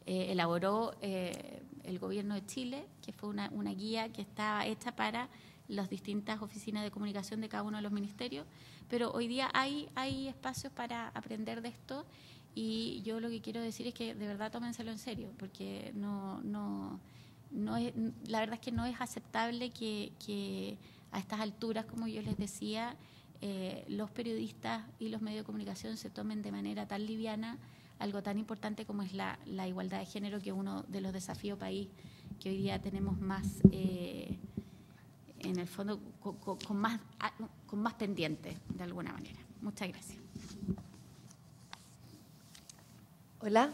elaboró el Gobierno de Chile, que fue una guía que estaba hecha para las distintas oficinas de comunicación de cada uno de los ministerios, pero hoy día hay espacios para aprender de esto y yo lo que quiero decir es que de verdad tómenselo en serio, porque no es, la verdad es que no es aceptable que a estas alturas, como yo les decía, los periodistas y los medios de comunicación se tomen de manera tan liviana algo tan importante como es la igualdad de género, que es uno de los desafíos país que hoy día tenemos más, en el fondo, con más pendiente, de alguna manera. Muchas gracias. Hola,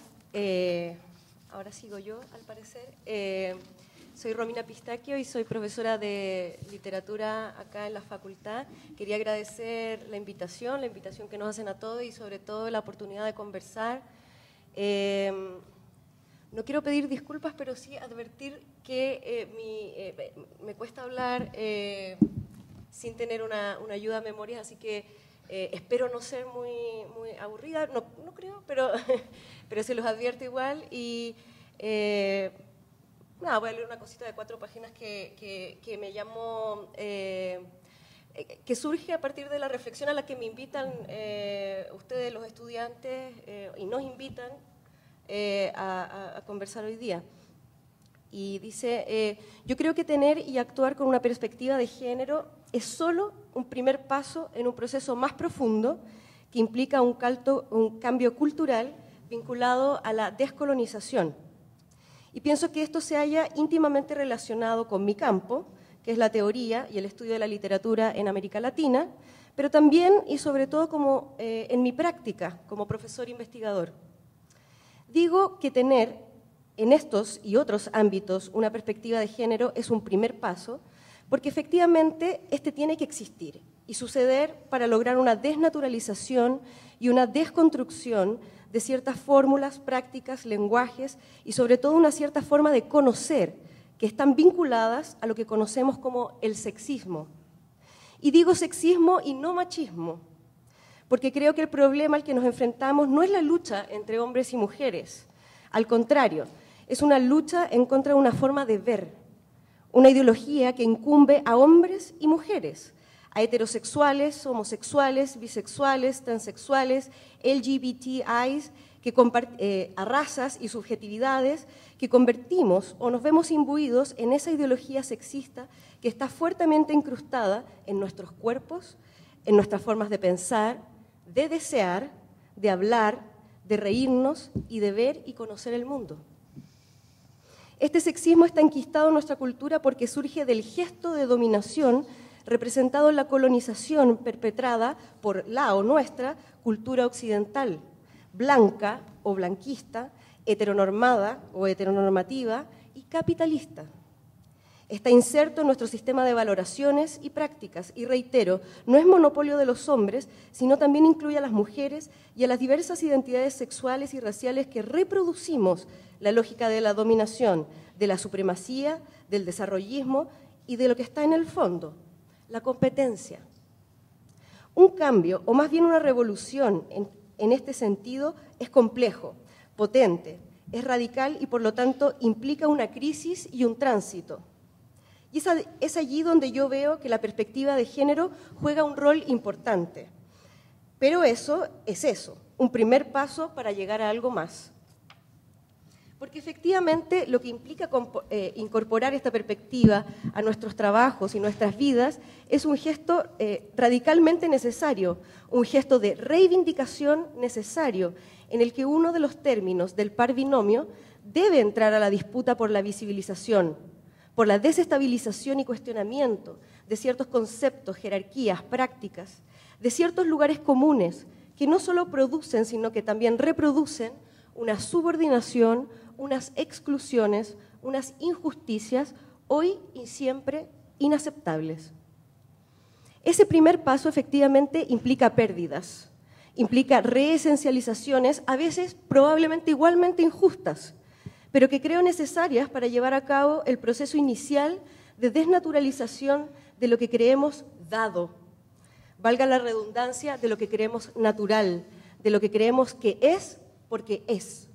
ahora sigo yo, al parecer. Soy Romina Pistaquio y soy profesora de literatura acá en la facultad. Quería agradecer la invitación que nos hacen a todos y sobre todo la oportunidad de conversar. No quiero pedir disculpas, pero sí advertir que me cuesta hablar sin tener una ayuda a memorias, así que espero no ser muy aburrida, no creo, pero se los advierto igual. Y nada, voy a leer una cosita de 4 páginas que me llamó, que surge a partir de la reflexión a la que me invitan ustedes, los estudiantes, y nos invitan a conversar hoy día. Y dice, yo creo que tener y actuar con una perspectiva de género es solo un primer paso en un proceso más profundo que implica un cambio cultural vinculado a la descolonización. Y pienso que esto se halla íntimamente relacionado con mi campo, que es la teoría y el estudio de la literatura en América Latina, pero también y sobre todo como en mi práctica como profesor investigador. Digo que tener en estos y otros ámbitos una perspectiva de género es un primer paso, porque efectivamente este tiene que existir y suceder para lograr una desnaturalización y una desconstrucción de ciertas fórmulas, prácticas, lenguajes y sobre todo una cierta forma de conocer que están vinculadas a lo que conocemos como el sexismo. Y digo sexismo y no machismo, porque creo que el problema al que nos enfrentamos no es la lucha entre hombres y mujeres. Al contrario, es una lucha en contra de una forma de ver, una ideología que incumbe a hombres y mujeres, a heterosexuales, homosexuales, bisexuales, transexuales, LGBTIs, a razas y subjetividades que convertimos o nos vemos imbuidos en esa ideología sexista que está fuertemente incrustada en nuestros cuerpos, en nuestras formas de pensar, de desear, de hablar, de reírnos y de ver y conocer el mundo. Este sexismo está enquistado en nuestra cultura porque surge del gesto de dominación representado en la colonización perpetrada por la o nuestra cultura occidental, blanca o blanquista, heteronormada o heteronormativa y capitalista. Está inserto en nuestro sistema de valoraciones y prácticas, y reitero, no es monopolio de los hombres, sino también incluye a las mujeres y a las diversas identidades sexuales y raciales que reproducimos la lógica de la dominación, de la supremacía, del desarrollismo y de lo que está en el fondo, la competencia. Un cambio, o más bien una revolución en este sentido, es complejo, potente, es radical y por lo tanto implica una crisis y un tránsito. Y es allí donde yo veo que la perspectiva de género juega un rol importante. Pero eso es un primer paso para llegar a algo más. Porque efectivamente lo que implica incorporar esta perspectiva a nuestros trabajos y nuestras vidas es un gesto radicalmente necesario, un gesto de reivindicación necesario, en el que uno de los términos del par binomio debe entrar a la disputa por la visibilización, por la desestabilización y cuestionamiento de ciertos conceptos, jerarquías, prácticas, de ciertos lugares comunes que no solo producen, sino que también reproducen una subordinación, unas exclusiones, unas injusticias hoy y siempre inaceptables. Ese primer paso efectivamente implica pérdidas, implica reesencializaciones, a veces probablemente igualmente injustas, pero que creo necesarias para llevar a cabo el proceso inicial de desnaturalización de lo que creemos dado, valga la redundancia, de lo que creemos natural, de lo que creemos que es porque es.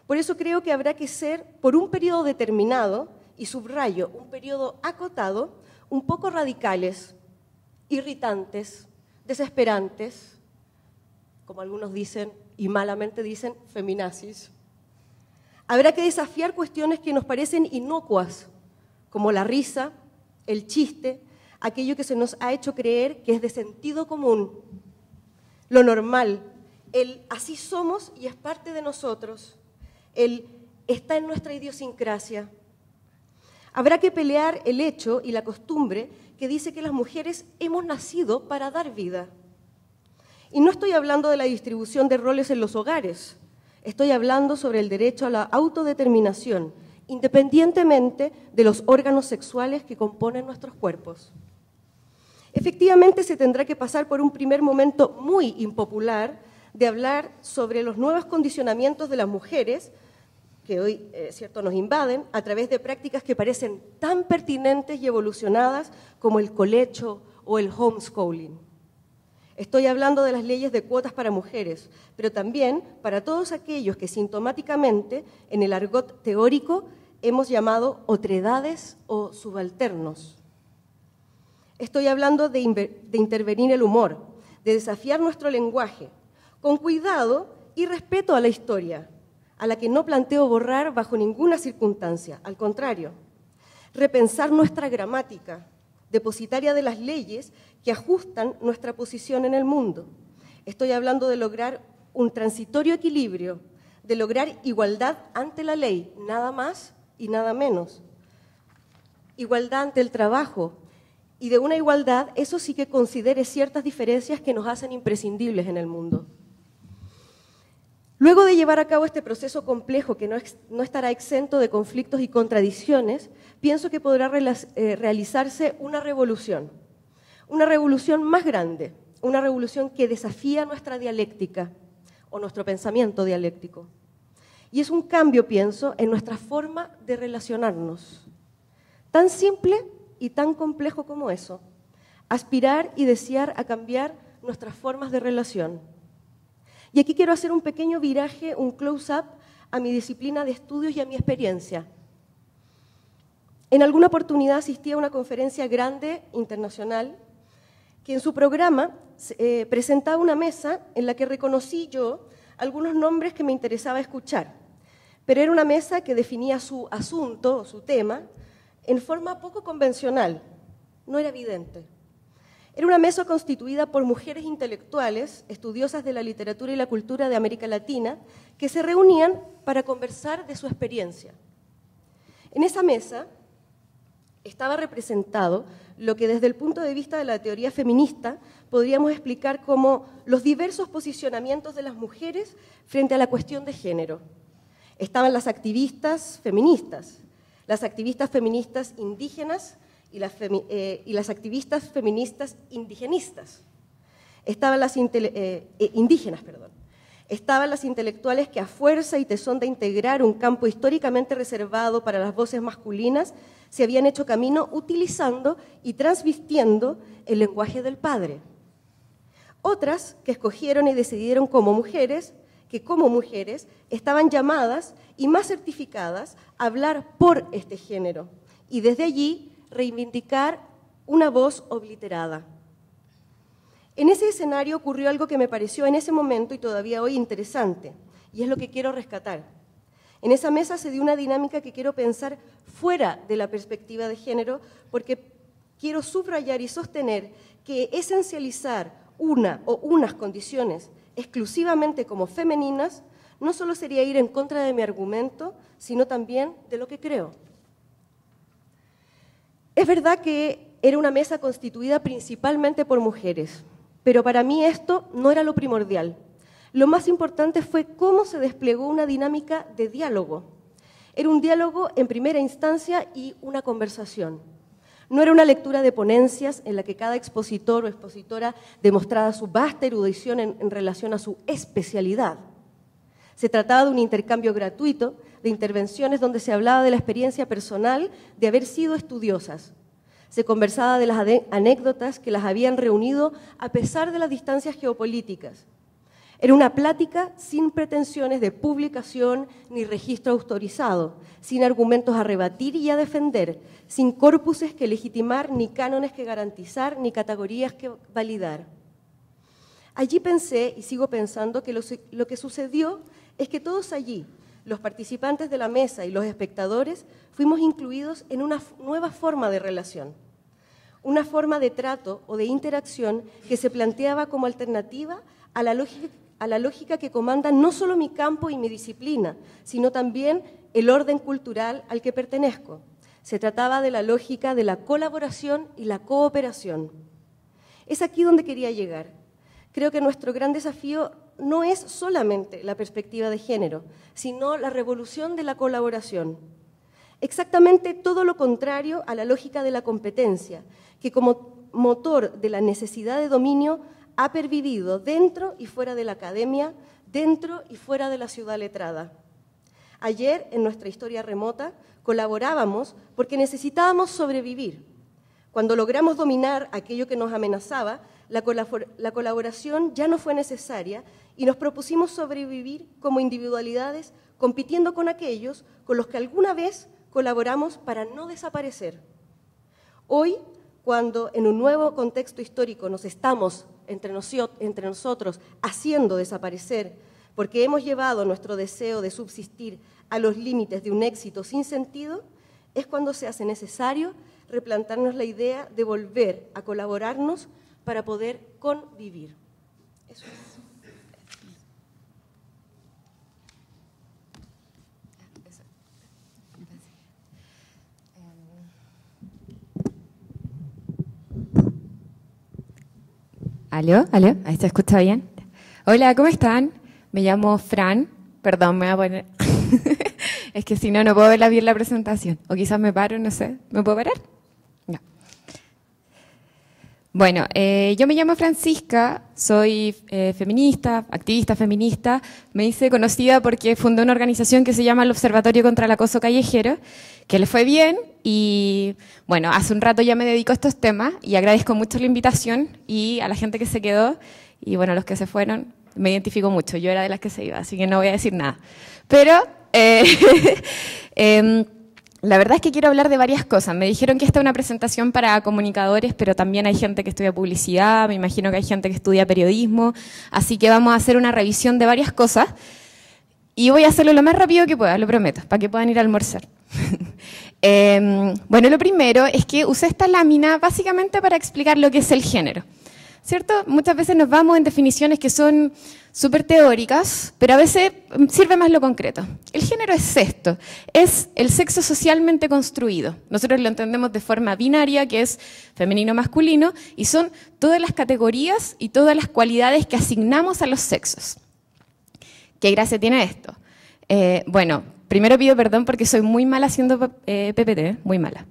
Por eso creo que habrá que ser, por un periodo determinado, y subrayo, un periodo acotado, un poco radicales, irritantes, desesperantes, como algunos dicen y malamente dicen, feminazis. Habrá que desafiar cuestiones que nos parecen inocuas, como la risa, el chiste, aquello que se nos ha hecho creer que es de sentido común, lo normal, el así somos y es parte de nosotros, el está en nuestra idiosincrasia. Habrá que pelear el hecho y la costumbre que dice que las mujeres hemos nacido para dar vida. Y no estoy hablando de la distribución de roles en los hogares, estoy hablando sobre el derecho a la autodeterminación, independientemente de los órganos sexuales que componen nuestros cuerpos. Efectivamente, se tendrá que pasar por un primer momento muy impopular de hablar sobre los nuevos condicionamientos de las mujeres que hoy cierto, nos invaden a través de prácticas que parecen tan pertinentes y evolucionadas como el colecho o el homeschooling. Estoy hablando de las leyes de cuotas para mujeres, pero también para todos aquellos que sintomáticamente, en el argot teórico, hemos llamado otredades o subalternos. Estoy hablando de intervenir el humor, de desafiar nuestro lenguaje, con cuidado y respeto a la historia, a la que no planteo borrar bajo ninguna circunstancia, al contrario, repensar nuestra gramática, depositaria de las leyes que ajustan nuestra posición en el mundo. Estoy hablando de lograr un transitorio equilibrio, de lograr igualdad ante la ley, nada más y nada menos. Igualdad ante el trabajo, y de una igualdad, eso sí que considere ciertas diferencias que nos hacen imprescindibles en el mundo. Luego de llevar a cabo este proceso complejo que no estará exento de conflictos y contradicciones, pienso que podrá realizarse una revolución más grande, una revolución que desafía nuestra dialéctica o nuestro pensamiento dialéctico. Y es un cambio, pienso, en nuestra forma de relacionarnos. Tan simple y tan complejo como eso. Aspirar y desear a cambiar nuestras formas de relación. Y aquí quiero hacer un pequeño viraje, un close-up a mi disciplina de estudios y a mi experiencia. En alguna oportunidad asistí a una conferencia grande, internacional, que en su programa presentaba una mesa en la que reconocí yo algunos nombres que me interesaba escuchar, pero era una mesa que definía su asunto, su tema, en forma poco convencional, no era evidente. Era una mesa constituida por mujeres intelectuales, estudiosas de la literatura y la cultura de América Latina, que se reunían para conversar de su experiencia. En esa mesa estaba representado lo que desde el punto de vista de la teoría feminista podríamos explicar como los diversos posicionamientos de las mujeres frente a la cuestión de género. Estaban las activistas feministas indígenas y las activistas feministas indigenistas. Estaban las indígenas, perdón. Estaban las intelectuales que a fuerza y tesón de integrar un campo históricamente reservado para las voces masculinas se habían hecho camino utilizando y transvistiendo el lenguaje del padre. Otras que escogieron y decidieron como mujeres estaban llamadas y más certificadas a hablar por este género y desde allí reivindicar una voz obliterada. En ese escenario ocurrió algo que me pareció en ese momento y todavía hoy interesante, y es lo que quiero rescatar. En esa mesa se dio una dinámica que quiero pensar fuera de la perspectiva de género, porque quiero subrayar y sostener que esencializar una o unas condiciones exclusivamente como femeninas no solo sería ir en contra de mi argumento, sino también de lo que creo. Es verdad que era una mesa constituida principalmente por mujeres, pero para mí esto no era lo primordial. Lo más importante fue cómo se desplegó una dinámica de diálogo. Era un diálogo en primera instancia y una conversación. No era una lectura de ponencias en la que cada expositor o expositora demostraba su vasta erudición en relación a su especialidad. Se trataba de un intercambio gratuito de intervenciones donde se hablaba de la experiencia personal de haber sido estudiosas. Se conversaba de las anécdotas que las habían reunido a pesar de las distancias geopolíticas. Era una plática sin pretensiones de publicación ni registro autorizado, sin argumentos a rebatir y a defender, sin corpuses que legitimar, ni cánones que garantizar, ni categorías que validar. Allí pensé, y sigo pensando, que lo que sucedió es que todos allí, los participantes de la mesa y los espectadores, fuimos incluidos en una nueva forma de relación, una forma de trato o de interacción que se planteaba como alternativa a la lógica que comanda no solo mi campo y mi disciplina, sino también el orden cultural al que pertenezco. Se trataba de la lógica de la colaboración y la cooperación. Es aquí donde quería llegar. Creo que nuestro gran desafío no es solamente la perspectiva de género, sino la revolución de la colaboración. Exactamente todo lo contrario a la lógica de la competencia, que como motor de la necesidad de dominio ha pervivido dentro y fuera de la academia, dentro y fuera de la ciudad letrada. Ayer, en nuestra historia remota, colaborábamos porque necesitábamos sobrevivir. Cuando logramos dominar aquello que nos amenazaba, la colaboración ya no fue necesaria y nos propusimos sobrevivir como individualidades, compitiendo con aquellos con los que alguna vez colaboramos para no desaparecer. Hoy, cuando en un nuevo contexto histórico nos estamos entre nosotros haciendo desaparecer, porque hemos llevado nuestro deseo de subsistir a los límites de un éxito sin sentido, es cuando se hace necesario replantearnos la idea de volver a colaborarnos para poder convivir. Eso es. ¿Aló? ¿Aló? ¿Ahí se escucha bien? Hola, ¿cómo están? Me llamo Fran. Perdón, me voy a poner... Es que si no, no puedo ver bien la presentación. O quizás me paro, no sé. ¿Me puedo parar? No. Bueno, yo me llamo Francisca, soy feminista, activista feminista. Me hice conocida porque fundé una organización que se llama el Observatorio contra el Acoso Callejero, que le fue bien y bueno, hace un rato ya me dedico a estos temas y agradezco mucho la invitación y a la gente que se quedó y bueno, los que se fueron, me identifico mucho, yo era de las que se iba, así que no voy a decir nada. Pero la verdad es que quiero hablar de varias cosas. Me dijeron que esta es una presentación para comunicadores, pero también hay gente que estudia publicidad, me imagino que hay gente que estudia periodismo, así que vamos a hacer una revisión de varias cosas y voy a hacerlo lo más rápido que pueda, lo prometo, para que puedan ir a almorzar. Bueno, lo primero es que usé esta lámina básicamente para explicar lo que es el género, ¿cierto? Muchas veces nos vamos en definiciones que son súper teóricas, pero a veces sirve más lo concreto. El género es esto, es el sexo socialmente construido. Nosotros lo entendemos de forma binaria, que es femenino-masculino, y son todas las categorías y todas las cualidades que asignamos a los sexos. ¿Qué gracia tiene esto? Bueno, primero pido perdón porque soy muy mala haciendo PPT, muy mala.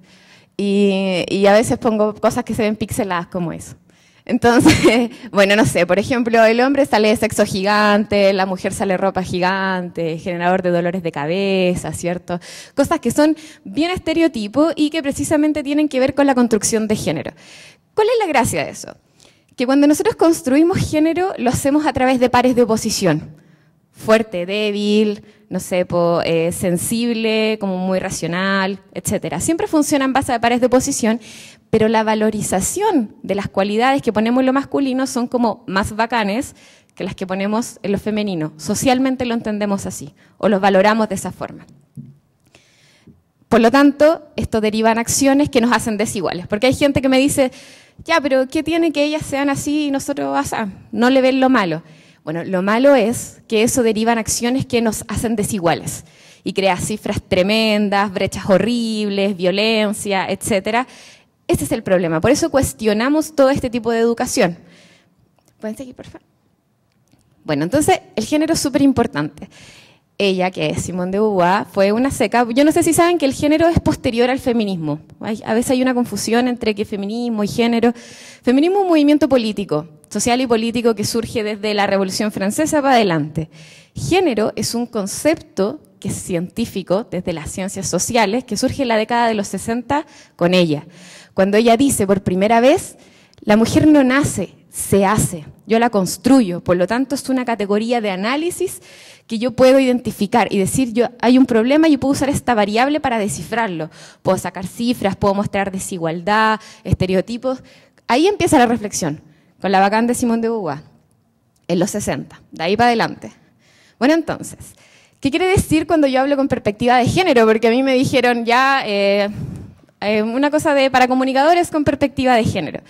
Y a veces pongo cosas que se ven pixeladas como eso. Entonces, bueno, no sé, por ejemplo, el hombre sale de sexo gigante, la mujer sale ropa gigante, generador de dolores de cabeza, ¿cierto? Cosas que son bien estereotipos y que precisamente tienen que ver con la construcción de género. ¿Cuál es la gracia de eso? Que cuando nosotros construimos género, lo hacemos a través de pares de oposición. Fuerte, débil, no sé, sensible, como muy racional, etcétera. Siempre funciona en base a pares de oposición, pero la valorización de las cualidades que ponemos en lo masculino son como más bacanes que las que ponemos en lo femenino. Socialmente lo entendemos así, o los valoramos de esa forma. Por lo tanto, esto deriva en acciones que nos hacen desiguales, porque hay gente que me dice, ya, pero ¿qué tiene que ellas sean así y nosotros así? No le ven lo malo. Bueno, lo malo es que eso deriva en acciones que nos hacen desiguales y crea cifras tremendas, brechas horribles, violencia, etcétera. Ese es el problema. Por eso cuestionamos todo este tipo de educación. ¿Pueden seguir, por favor? Bueno, entonces, el género es súper importante. Ella, que es Simone de Beauvoir, fue una seca. Yo no sé si saben que el género es posterior al feminismo. A veces hay una confusión entre que feminismo y género. Feminismo es un movimiento político, social y político que surge desde la Revolución Francesa para adelante. Género es un concepto que es científico, desde las ciencias sociales, que surge en la década de los 60 con ella. Cuando ella dice por primera vez, la mujer no nace, se hace, yo la construyo, por lo tanto es una categoría de análisis que yo puedo identificar y decir, hay un problema y yo puedo usar esta variable para descifrarlo. Puedo sacar cifras, puedo mostrar desigualdad, estereotipos. Ahí empieza la reflexión, con la bacán de Simone de Beauvoir, en los 60, de ahí para adelante. Bueno, entonces, ¿qué quiere decir cuando yo hablo con perspectiva de género? Porque a mí me dijeron ya una cosa para comunicadores con perspectiva de género.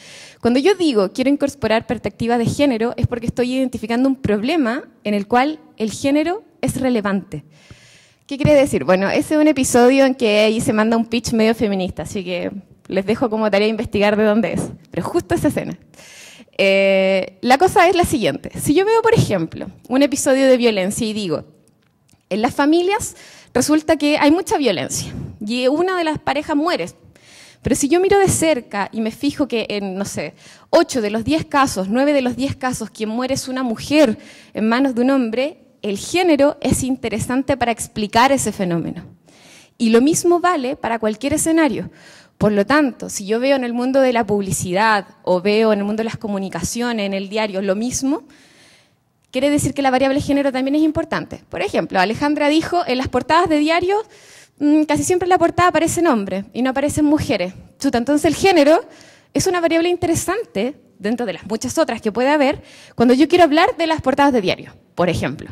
Cuando yo digo quiero incorporar perspectiva de género es porque estoy identificando un problema en el cual el género es relevante. ¿Qué quiere decir? Bueno, ese es un episodio en que ahí se manda un pitch medio feminista, así que les dejo como tarea investigar de dónde es, pero justo esa escena. La cosa es la siguiente. Si yo veo, por ejemplo, un episodio de violencia y digo, en las familias resulta que hay mucha violencia y una de las parejas muere. Pero si yo miro de cerca y me fijo que en, no sé, 8 de los 10 casos, 9 de los 10 casos, quien muere es una mujer en manos de un hombre, el género es interesante para explicar ese fenómeno. Y lo mismo vale para cualquier escenario. Por lo tanto, si yo veo en el mundo de la publicidad o veo en el mundo de las comunicaciones, en el diario, lo mismo, quiere decir que la variable género también es importante. Por ejemplo, Alejandra dijo, en las portadas de diarios, casi siempre en la portada aparecen hombres y no aparecen mujeres. Chuta, entonces el género es una variable interesante, dentro de las muchas otras que puede haber, cuando yo quiero hablar de las portadas de diario, por ejemplo.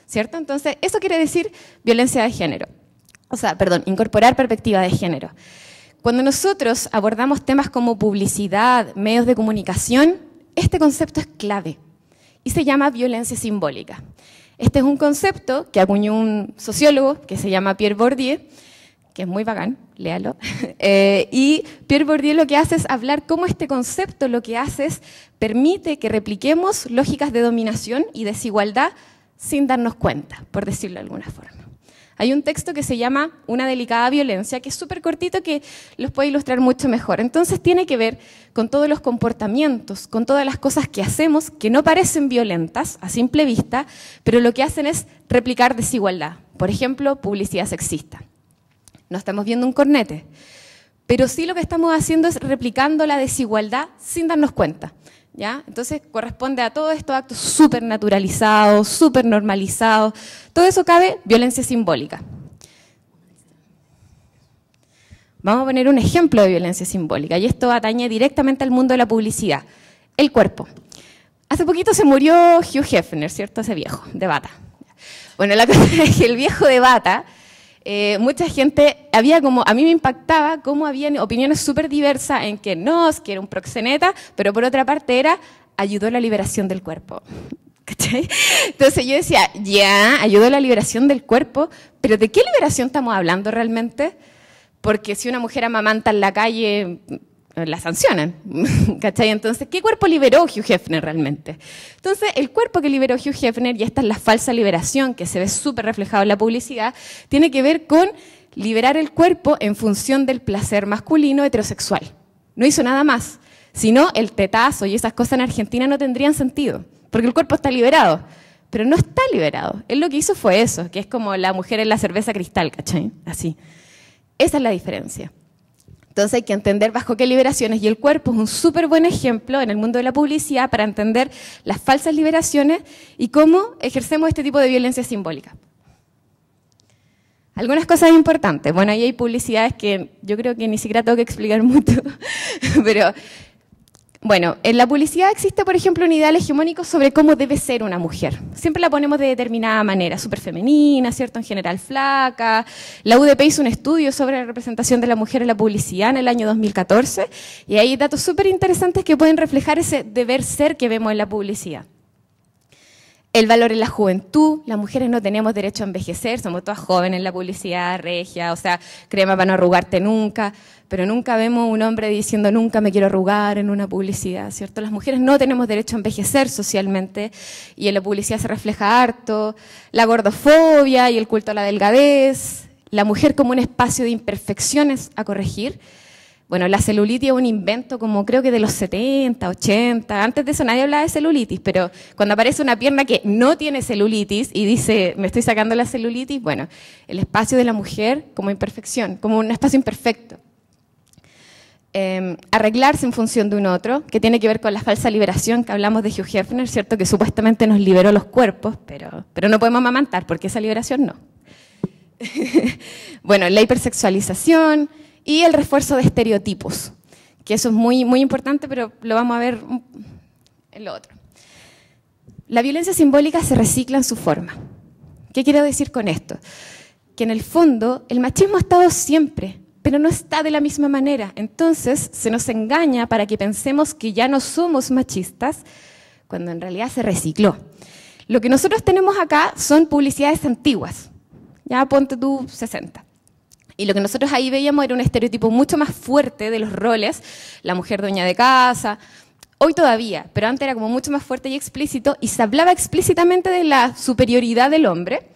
¿Cierto? Entonces, eso quiere decir violencia de género. O sea, perdón, incorporar perspectiva de género. Cuando nosotros abordamos temas como publicidad, medios de comunicación, este concepto es clave y se llama violencia simbólica. Este es un concepto que acuñó un sociólogo que se llama Pierre Bourdieu, que es muy bacán, léalo. Y Pierre Bourdieu lo que hace es hablar cómo este concepto lo que hace es permite que repliquemos lógicas de dominación y desigualdad sin darnos cuenta, por decirlo de alguna forma. Hay un texto que se llama Una delicada violencia, que es súper cortito, que los puede ilustrar mucho mejor. Entonces tiene que ver con todos los comportamientos, con todas las cosas que hacemos que no parecen violentas a simple vista, pero lo que hacen es replicar desigualdad. Por ejemplo, publicidad sexista. No estamos viendo un cornete, pero sí lo que estamos haciendo es replicando la desigualdad sin darnos cuenta, ¿ya? Entonces corresponde a todos estos actos súper naturalizados, súper normalizados, todo eso cabe violencia simbólica. Vamos a poner un ejemplo de violencia simbólica, y esto atañe directamente al mundo de la publicidad, el cuerpo. Hace poquito se murió Hugh Hefner, ¿cierto? Ese viejo, de bata. Bueno, la cosa es que el viejo de bata, mucha gente, a mí me impactaba cómo había opiniones súper diversas en que no, es que era un proxeneta, pero por otra parte ayudó a la liberación del cuerpo. ¿Cachai? Entonces yo decía, ya, ayudó a la liberación del cuerpo, pero ¿de qué liberación estamos hablando realmente? Porque si una mujer amamanta en la calle, la sancionan, ¿cachai? Entonces, ¿qué cuerpo liberó Hugh Hefner realmente? Entonces, el cuerpo que liberó Hugh Hefner, y esta es la falsa liberación que se ve súper reflejado en la publicidad, tiene que ver con liberar el cuerpo en función del placer masculino heterosexual. No hizo nada más, sino el tetazo y esas cosas en Argentina no tendrían sentido, porque el cuerpo está liberado, pero no está liberado. Él lo que hizo fue eso, que es como la mujer en la cerveza Cristal, ¿cachai? Así. Esa es la diferencia. Entonces hay que entender bajo qué liberaciones, y el cuerpo es un súper buen ejemplo en el mundo de la publicidad para entender las falsas liberaciones y cómo ejercemos este tipo de violencia simbólica. Algunas cosas importantes. Bueno, ahí hay publicidades que yo creo que ni siquiera tengo que explicar mucho, pero bueno, en la publicidad existe, por ejemplo, un ideal hegemónico sobre cómo debe ser una mujer. Siempre la ponemos de determinada manera, súper femenina, ¿cierto? En general flaca. La UDP hizo un estudio sobre la representación de la mujer en la publicidad en el año 2014, y hay datos súper interesantes que pueden reflejar ese deber ser que vemos en la publicidad. El valor en la juventud, las mujeres no tenemos derecho a envejecer, somos todas jóvenes en la publicidad regia, o sea, crema para no arrugarte nunca, pero nunca vemos un hombre diciendo nunca me quiero arrugar en una publicidad, ¿cierto? Las mujeres no tenemos derecho a envejecer socialmente, y en la publicidad se refleja harto la gordofobia y el culto a la delgadez, la mujer como un espacio de imperfecciones a corregir. Bueno, la celulitis es un invento como creo que de los 70, 80, antes de eso nadie hablaba de celulitis, pero cuando aparece una pierna que no tiene celulitis y dice, me estoy sacando la celulitis, bueno, el espacio de la mujer como imperfección, como un espacio imperfecto. Arreglarse en función de un otro, que tiene que ver con la falsa liberación que hablamos de Hugh Hefner, ¿cierto? Que supuestamente nos liberó los cuerpos, pero no podemos amamantar porque esa liberación no. Bueno, la hipersexualización y el refuerzo de estereotipos, que eso es muy, muy importante, pero lo vamos a ver en lo otro. La violencia simbólica se recicla en su forma. ¿Qué quiero decir con esto? Que en el fondo el machismo ha estado siempre, pero no está de la misma manera. Entonces se nos engaña para que pensemos que ya no somos machistas, cuando en realidad se recicló. Lo que nosotros tenemos acá son publicidades antiguas, ya ponte tú 60. Y lo que nosotros ahí veíamos era un estereotipo mucho más fuerte de los roles, la mujer dueña de casa, hoy todavía, pero antes era como mucho más fuerte y explícito, y se hablaba explícitamente de la superioridad del hombre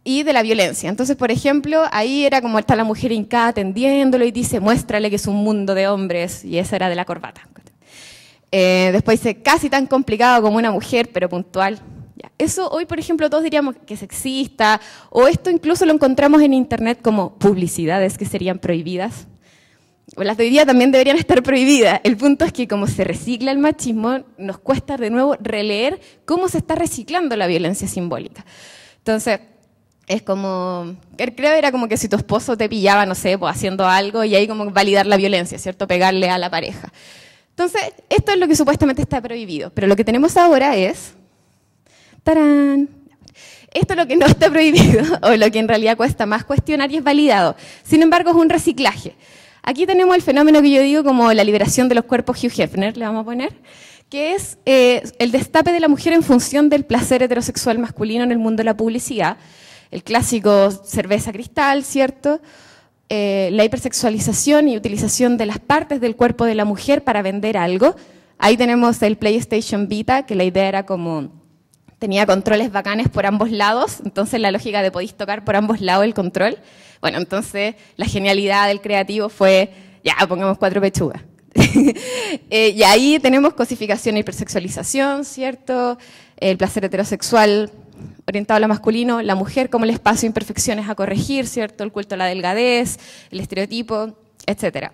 y de la violencia. Entonces, por ejemplo, ahí era como está la mujer hincada atendiéndolo y dice, muéstrale que es un mundo de hombres, y esa era de la corbata. Después dice, casi tan complicado como una mujer, pero puntual. Eso hoy, por ejemplo, todos diríamos que es sexista, o esto incluso lo encontramos en internet como publicidades que serían prohibidas. O las de hoy día también deberían estar prohibidas. El punto es que como se recicla el machismo, nos cuesta de nuevo releer cómo se está reciclando la violencia simbólica. Entonces, es como, creo era como que si tu esposo te pillaba, no sé, pues haciendo algo, y ahí como validar la violencia, ¿cierto? Pegarle a la pareja. Entonces, esto es lo que supuestamente está prohibido, pero lo que tenemos ahora es... ¡Tarán! Esto es lo que no está prohibido, o lo que en realidad cuesta más cuestionar y es validado. Sin embargo, es un reciclaje. Aquí tenemos el fenómeno que yo digo como la liberación de los cuerpos Hugh Hefner, le vamos a poner, que es el destape de la mujer en función del placer heterosexual masculino en el mundo de la publicidad. El clásico cerveza Cristal, ¿cierto? La hipersexualización y utilización de las partes del cuerpo de la mujer para vender algo. Ahí tenemos el PlayStation Vita, que la idea era como... tenía controles bacanes por ambos lados, entonces la lógica de podéis tocar por ambos lados el control. Bueno, entonces la genialidad del creativo fue, ya, pongamos 4 pechugas. Y ahí tenemos cosificación e hipersexualización, ¿cierto? El placer heterosexual orientado a lo masculino, la mujer como el espacio de imperfecciones a corregir, ¿cierto? El culto a la delgadez, el estereotipo. etc.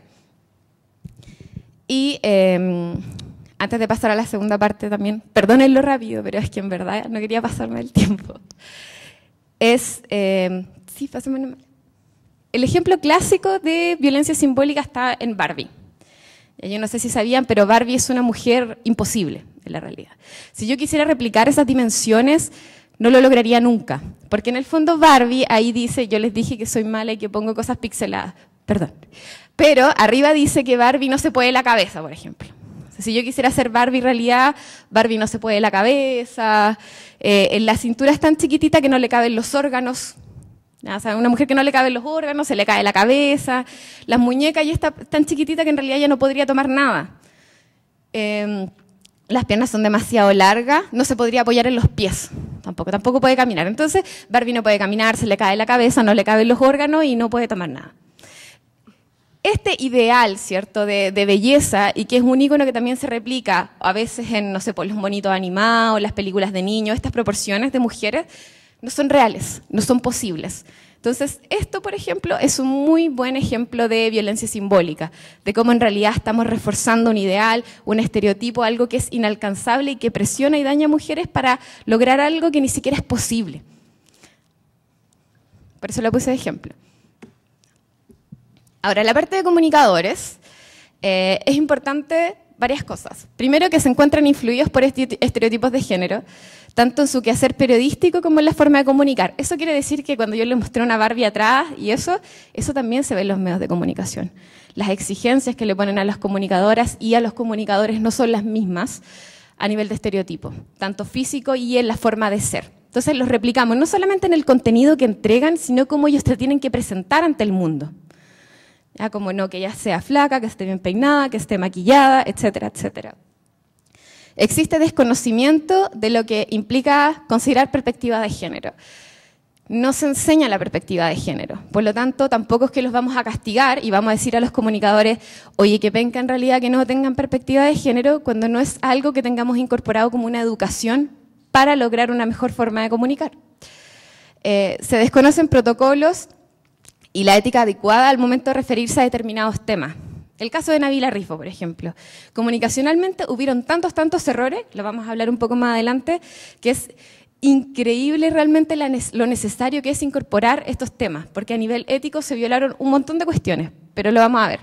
Y antes de pasar a la segunda parte también, perdónenlo rápido, pero es que en verdad no quería pasarme el tiempo. Sí, pásenme el ejemplo clásico de violencia simbólica está en Barbie. Yo no sé si sabían, pero Barbie es una mujer imposible en la realidad. Si yo quisiera replicar esas dimensiones, no lo lograría nunca. Porque en el fondo Barbie ahí dice, yo les dije que soy mala y que pongo cosas pixeladas. Perdón. Pero arriba dice que Barbie no se puede la cabeza, por ejemplo. O sea, si yo quisiera hacer Barbie realidad, Barbie no se puede la cabeza, en la cintura es tan chiquitita que no le caben los órganos. O sea, una mujer que no le caben los órganos, se le cae la cabeza, las muñecas ya está tan chiquitita que en realidad ya no podría tomar nada. Las piernas son demasiado largas, no se podría apoyar en los pies, tampoco puede caminar. Entonces, Barbie no puede caminar, se le cae la cabeza, no le caben los órganos y no puede tomar nada. Este ideal, ¿cierto?, de belleza, y que es un ícono que también se replica a veces en, no sé, por los monitos animados, las películas de niños, estas proporciones de mujeres, no son reales, no son posibles. Entonces, esto, por ejemplo, es un muy buen ejemplo de violencia simbólica, de cómo en realidad estamos reforzando un ideal, un estereotipo, algo que es inalcanzable y que presiona y daña a mujeres para lograr algo que ni siquiera es posible. Por eso lo puse de ejemplo. Ahora, la parte de comunicadores, es importante varias cosas. Primero, que se encuentran influidos por estereotipos de género, tanto en su quehacer periodístico como en la forma de comunicar. Eso quiere decir que cuando yo le mostré una Barbie atrás y eso también se ve en los medios de comunicación. Las exigencias que le ponen a las comunicadoras y a los comunicadores no son las mismas a nivel de estereotipo, tanto físico y en la forma de ser. Entonces los replicamos no solamente en el contenido que entregan, sino cómo ellos te tienen que presentar ante el mundo. Ya, como no, que ella sea flaca, que esté bien peinada, que esté maquillada, etcétera, etcétera. Existe desconocimiento de lo que implica considerar perspectiva de género. No se enseña la perspectiva de género, por lo tanto tampoco es que los vamos a castigar y vamos a decir a los comunicadores, oye, que penca en realidad que no tengan perspectiva de género, cuando no es algo que tengamos incorporado como una educación para lograr una mejor forma de comunicar. Se desconocen protocolos y la ética adecuada al momento de referirse a determinados temas. El caso de Nabila Rifo, por ejemplo. Comunicacionalmente hubieron tantos errores, lo vamos a hablar un poco más adelante, que es increíble realmente lo necesario que es incorporar estos temas, porque a nivel ético se violaron un montón de cuestiones, pero lo vamos a ver.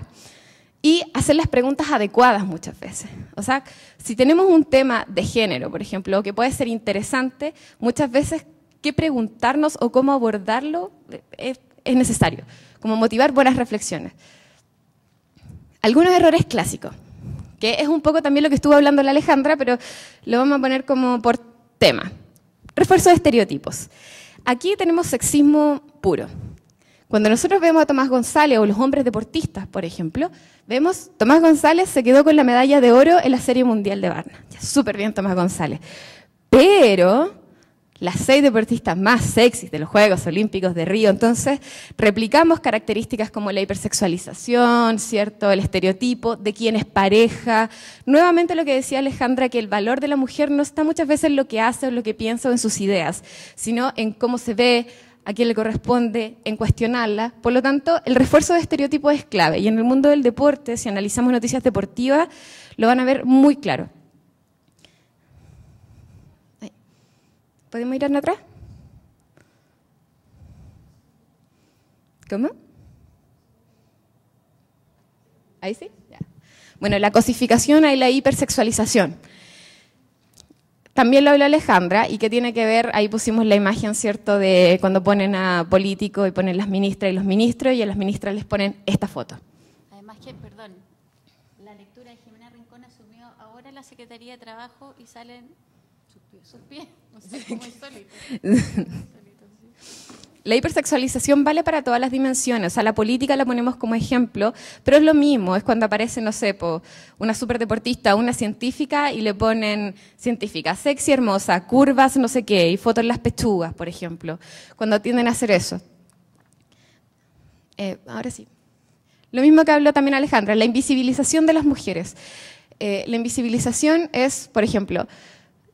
Y hacer las preguntas adecuadas muchas veces. O sea, si tenemos un tema de género, por ejemplo, que puede ser interesante, muchas veces qué preguntarnos o cómo abordarlo es necesario, como motivar buenas reflexiones. Algunos errores clásicos, que es un poco también lo que estuvo hablando la Alejandra, pero lo vamos a poner como por tema. Refuerzo de estereotipos. Aquí tenemos sexismo puro. Cuando nosotros vemos a Tomás González o los hombres deportistas, por ejemplo, vemos Tomás González se quedó con la medalla de oro en la Serie Mundial de Varna. Súper bien Tomás González. Pero las 6 deportistas más sexys de los Juegos Olímpicos de Río, entonces replicamos características como la hipersexualización, ¿cierto?, el estereotipo de quién es pareja. Nuevamente lo que decía Alejandra, que el valor de la mujer no está muchas veces en lo que hace o en lo que piensa o en sus ideas, sino en cómo se ve, a quién le corresponde, en cuestionarla. Por lo tanto, el refuerzo de estereotipos es clave. Y en el mundo del deporte, si analizamos noticias deportivas, lo van a ver muy claro. ¿Podemos ir atrás? ¿Cómo? ¿Ahí sí? Ya. Bueno, la cosificación y la hipersexualización. También lo habló Alejandra, y que tiene que ver, ahí pusimos la imagen, ¿cierto?, de cuando ponen a políticos y ponen las ministras y los ministros, y a las ministras les ponen esta foto. Además que, perdón, la lectura de Jimena Rincón asumió ahora la Secretaría de Trabajo y salen sus pies. No sé, como insólito. La hipersexualización vale para todas las dimensiones, o sea, la política la ponemos como ejemplo, pero es lo mismo, es cuando aparece, no sé, una superdeportista, una científica, y le ponen científica, sexy, hermosa, curvas, no sé qué, y fotos en las pechugas, por ejemplo, cuando tienden a hacer eso. Ahora sí. Lo mismo que habló también Alejandra, la invisibilización de las mujeres. La invisibilización es, por ejemplo,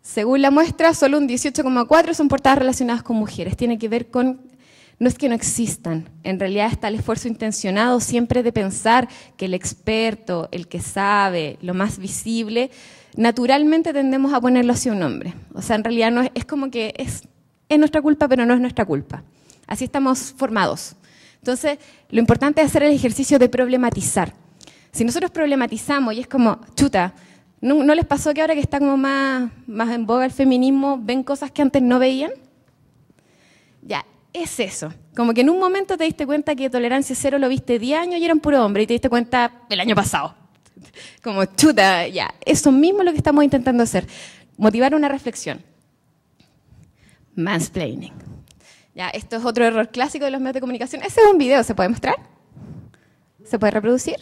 según la muestra, solo un 18,4 son portadas relacionadas con mujeres. Tiene que ver con no es que no existan, en realidad está el esfuerzo intencionado siempre de pensar que el experto, el que sabe, lo más visible, naturalmente tendemos a ponerlo hacia un hombre. O sea, en realidad no es como que es nuestra culpa, pero no es nuestra culpa. Así estamos formados. Entonces, lo importante es hacer el ejercicio de problematizar. Si nosotros problematizamos y es como, chuta, ¿no les pasó que ahora que está como más en boga el feminismo, ven cosas que antes no veían? Ya, es eso. Como que en un momento te diste cuenta que Tolerancia Cero lo viste 10 años y eran puro hombre, y te diste cuenta el año pasado. Como, chuta, ya. Eso mismo es lo que estamos intentando hacer. Motivar una reflexión. Mansplaining. Ya, esto es otro error clásico de los medios de comunicación. Ese es un video, ¿se puede mostrar? ¿Se puede reproducir?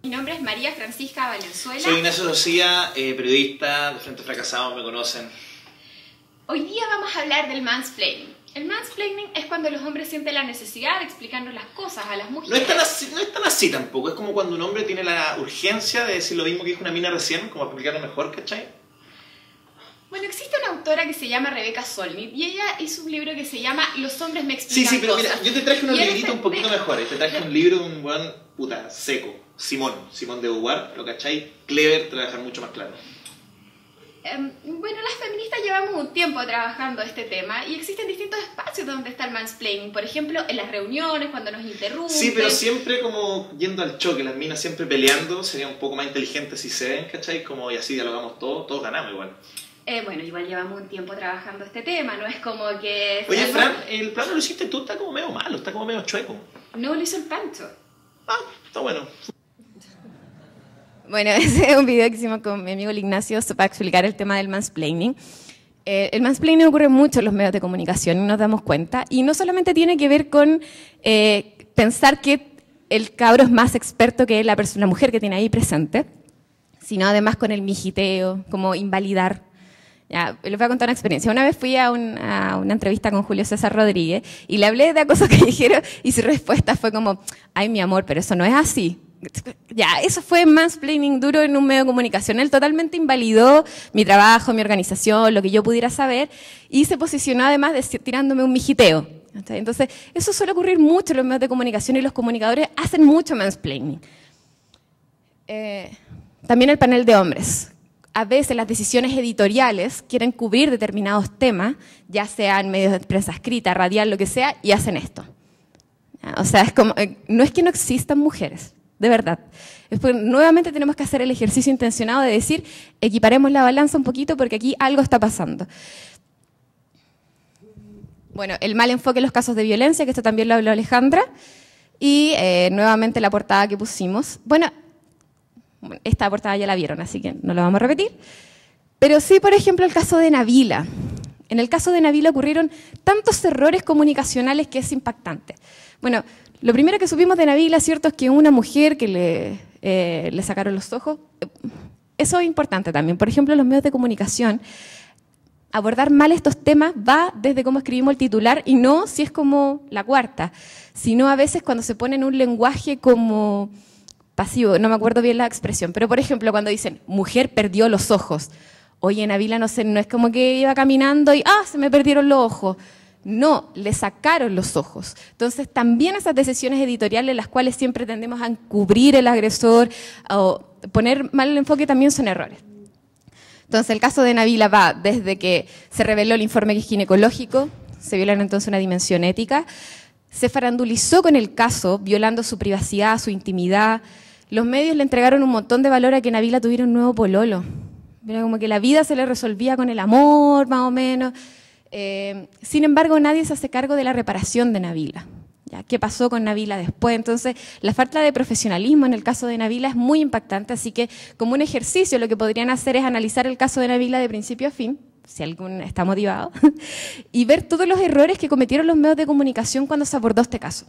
Mi nombre es María Francisca Valenzuela. Soy Ignacio Socía, periodista de Frente Fracasado, me conocen. Hoy día vamos a hablar del mansplaining. El mansplaining es cuando los hombres sienten la necesidad de explicarnos las cosas a las mujeres. No es tan así tampoco, es como cuando un hombre tiene la urgencia de decir lo mismo que dijo una mina recién, como explicarlo mejor, ¿cachai? Bueno, existe una autora que se llama Rebecca Solnit y ella hizo un libro que se llama Los hombres me explican Sí, pero cosas. mira, yo te traje unos libritos un poquito mejores. Te traje un libro de un buen puta seco, Simón de Beauvoir, ¿lo cachai? Clever, te va a dejar mucho más claro. Bueno, las feministas llevamos un tiempo trabajando este tema y existen distintos espacios donde está el mansplaining. Por ejemplo, en las reuniones, cuando nos interrumpen. Sí, pero siempre como yendo al choque, las minas siempre peleando, sería un poco más inteligente si se ven, ¿cachai? Como y así dialogamos todos ganamos igual. Bueno, igual llevamos un tiempo trabajando este tema, no es como que... Oye, Fran, el plano lo hiciste tú, está como medio malo, está como medio chueco. No, lo hizo el Pancho. Ah, está bueno. Bueno, ese es un video que hicimos con mi amigo Ignacio para explicar el tema del mansplaining. El mansplaining ocurre mucho en los medios de comunicación y nos damos cuenta. Y no solamente tiene que ver con pensar que el cabro es más experto que la mujer que tiene ahí presente, sino además con el mijiteo, como invalidar. Ya, les voy a contar una experiencia. Una vez fui a una entrevista con Julio César Rodríguez y le hablé de acoso callejero y su respuesta fue como, ay, mi amor, pero eso no es así. Ya, eso fue mansplaining duro en un medio de comunicación. Él totalmente invalidó mi trabajo, mi organización, lo que yo pudiera saber y se posicionó además tirándome un mijiteo. Entonces, eso suele ocurrir mucho en los medios de comunicación y los comunicadores hacen mucho mansplaining. También el panel de hombres. A veces las decisiones editoriales quieren cubrir determinados temas, ya sean medios de prensa escrita, radial, lo que sea, y hacen esto. O sea, es como, no es que no existan mujeres, de verdad. Es porque nuevamente tenemos que hacer el ejercicio intencionado de decir, equiparemos la balanza un poquito porque aquí algo está pasando. Bueno, el mal enfoque en los casos de violencia, que esto también lo habló Alejandra, y nuevamente la portada que pusimos. Bueno, esta portada ya la vieron, así que no la vamos a repetir. Pero sí, por ejemplo, el caso de Nabila. En el caso de Nabila ocurrieron tantos errores comunicacionales que es impactante. Bueno, lo primero que supimos de Nabila, cierto, es que una mujer que le sacaron los ojos, eso es importante también. Por ejemplo, en los medios de comunicación, abordar mal estos temas va desde cómo escribimos el titular y no si es como la cuarta, sino a veces cuando se pone en un lenguaje como pasivo, no me acuerdo bien la expresión, pero por ejemplo cuando dicen, mujer perdió los ojos. Oye, Nabila no es como que iba caminando y, se me perdieron los ojos. No, le sacaron los ojos. Entonces también esas decisiones editoriales, las cuales siempre tendemos a encubrir el agresor o poner mal el enfoque, también son errores. Entonces el caso de Nabila va desde que se reveló el informe ginecológico, se viola entonces una dimensión ética, se farandulizó con el caso, violando su privacidad, su intimidad. Los medios le entregaron un montón de valor a que Nabila tuviera un nuevo pololo. Era como que la vida se le resolvía con el amor, más o menos. Sin embargo, nadie se hace cargo de la reparación de Nabila. ¿Ya? ¿Qué pasó con Nabila después? Entonces, la falta de profesionalismo en el caso de Nabila es muy impactante, así que como un ejercicio lo que podrían hacer es analizar el caso de Nabila de principio a fin, si alguien está motivado, y ver todos los errores que cometieron los medios de comunicación cuando se abordó este caso.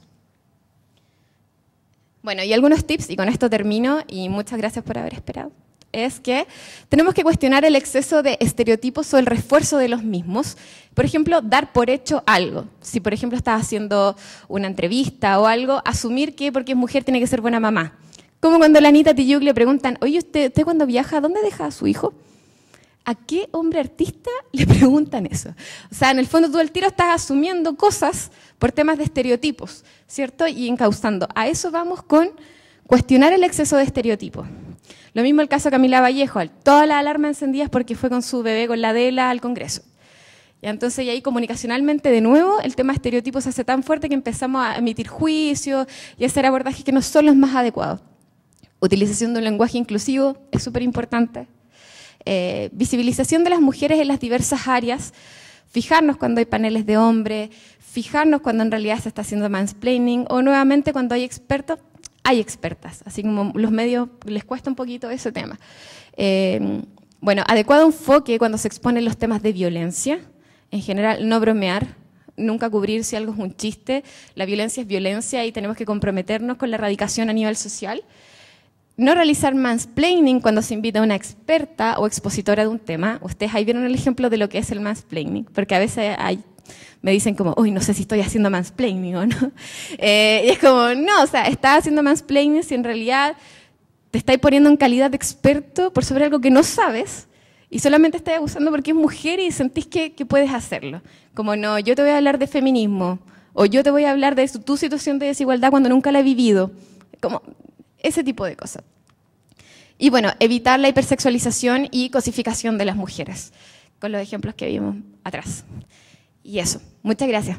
Bueno, y algunos tips, y con esto termino, y muchas gracias por haber esperado, es que tenemos que cuestionar el exceso de estereotipos o el refuerzo de los mismos. Por ejemplo, dar por hecho algo. Si, por ejemplo, estás haciendo una entrevista o algo, asumir que porque es mujer tiene que ser buena mamá. Como cuando a la Anita Tijoux le preguntan, oye, ¿usted cuando viaja, dónde deja a su hijo? ¿a qué hombre artista le preguntan eso? O sea, en el fondo tú al tiro estás asumiendo cosas por temas de estereotipos, ¿cierto? Y encauzando. A eso vamos con cuestionar el exceso de estereotipos. Lo mismo el caso de Camila Vallejo, todas las alarmas encendidas porque fue con su bebé, con la Adela, al Congreso. Y entonces y ahí comunicacionalmente de nuevo el tema de estereotipos se hace tan fuerte que empezamos a emitir juicios y a hacer abordajes que no son los más adecuados. Utilización de un lenguaje inclusivo es súper importante. Visibilización de las mujeres en las diversas áreas, fijarnos cuando hay paneles de hombres, fijarnos cuando en realidad se está haciendo mansplaining o nuevamente cuando hay expertos, hay expertas, así como los medios les cuesta un poquito ese tema. Bueno, adecuado enfoque cuando se exponen los temas de violencia, en general no bromear, nunca cubrir si algo es un chiste, la violencia es violencia y tenemos que comprometernos con la erradicación a nivel social. No realizar mansplaining cuando se invita a una experta o expositora de un tema. Ustedes ahí vieron el ejemplo de lo que es el mansplaining, porque a veces me dicen como, uy, no sé si estoy haciendo mansplaining o no. Y es como, no, o sea, estás haciendo mansplaining si en realidad te estás poniendo en calidad de experto por sobre algo que no sabes y solamente estás abusando porque es mujer y sentís que puedes hacerlo. Como, no, yo te voy a hablar de feminismo o yo te voy a hablar de tu situación de desigualdad cuando nunca la he vivido. Como ese tipo de cosas. Y bueno, evitar la hipersexualización y cosificación de las mujeres, con los ejemplos que vimos atrás. Y eso, muchas gracias.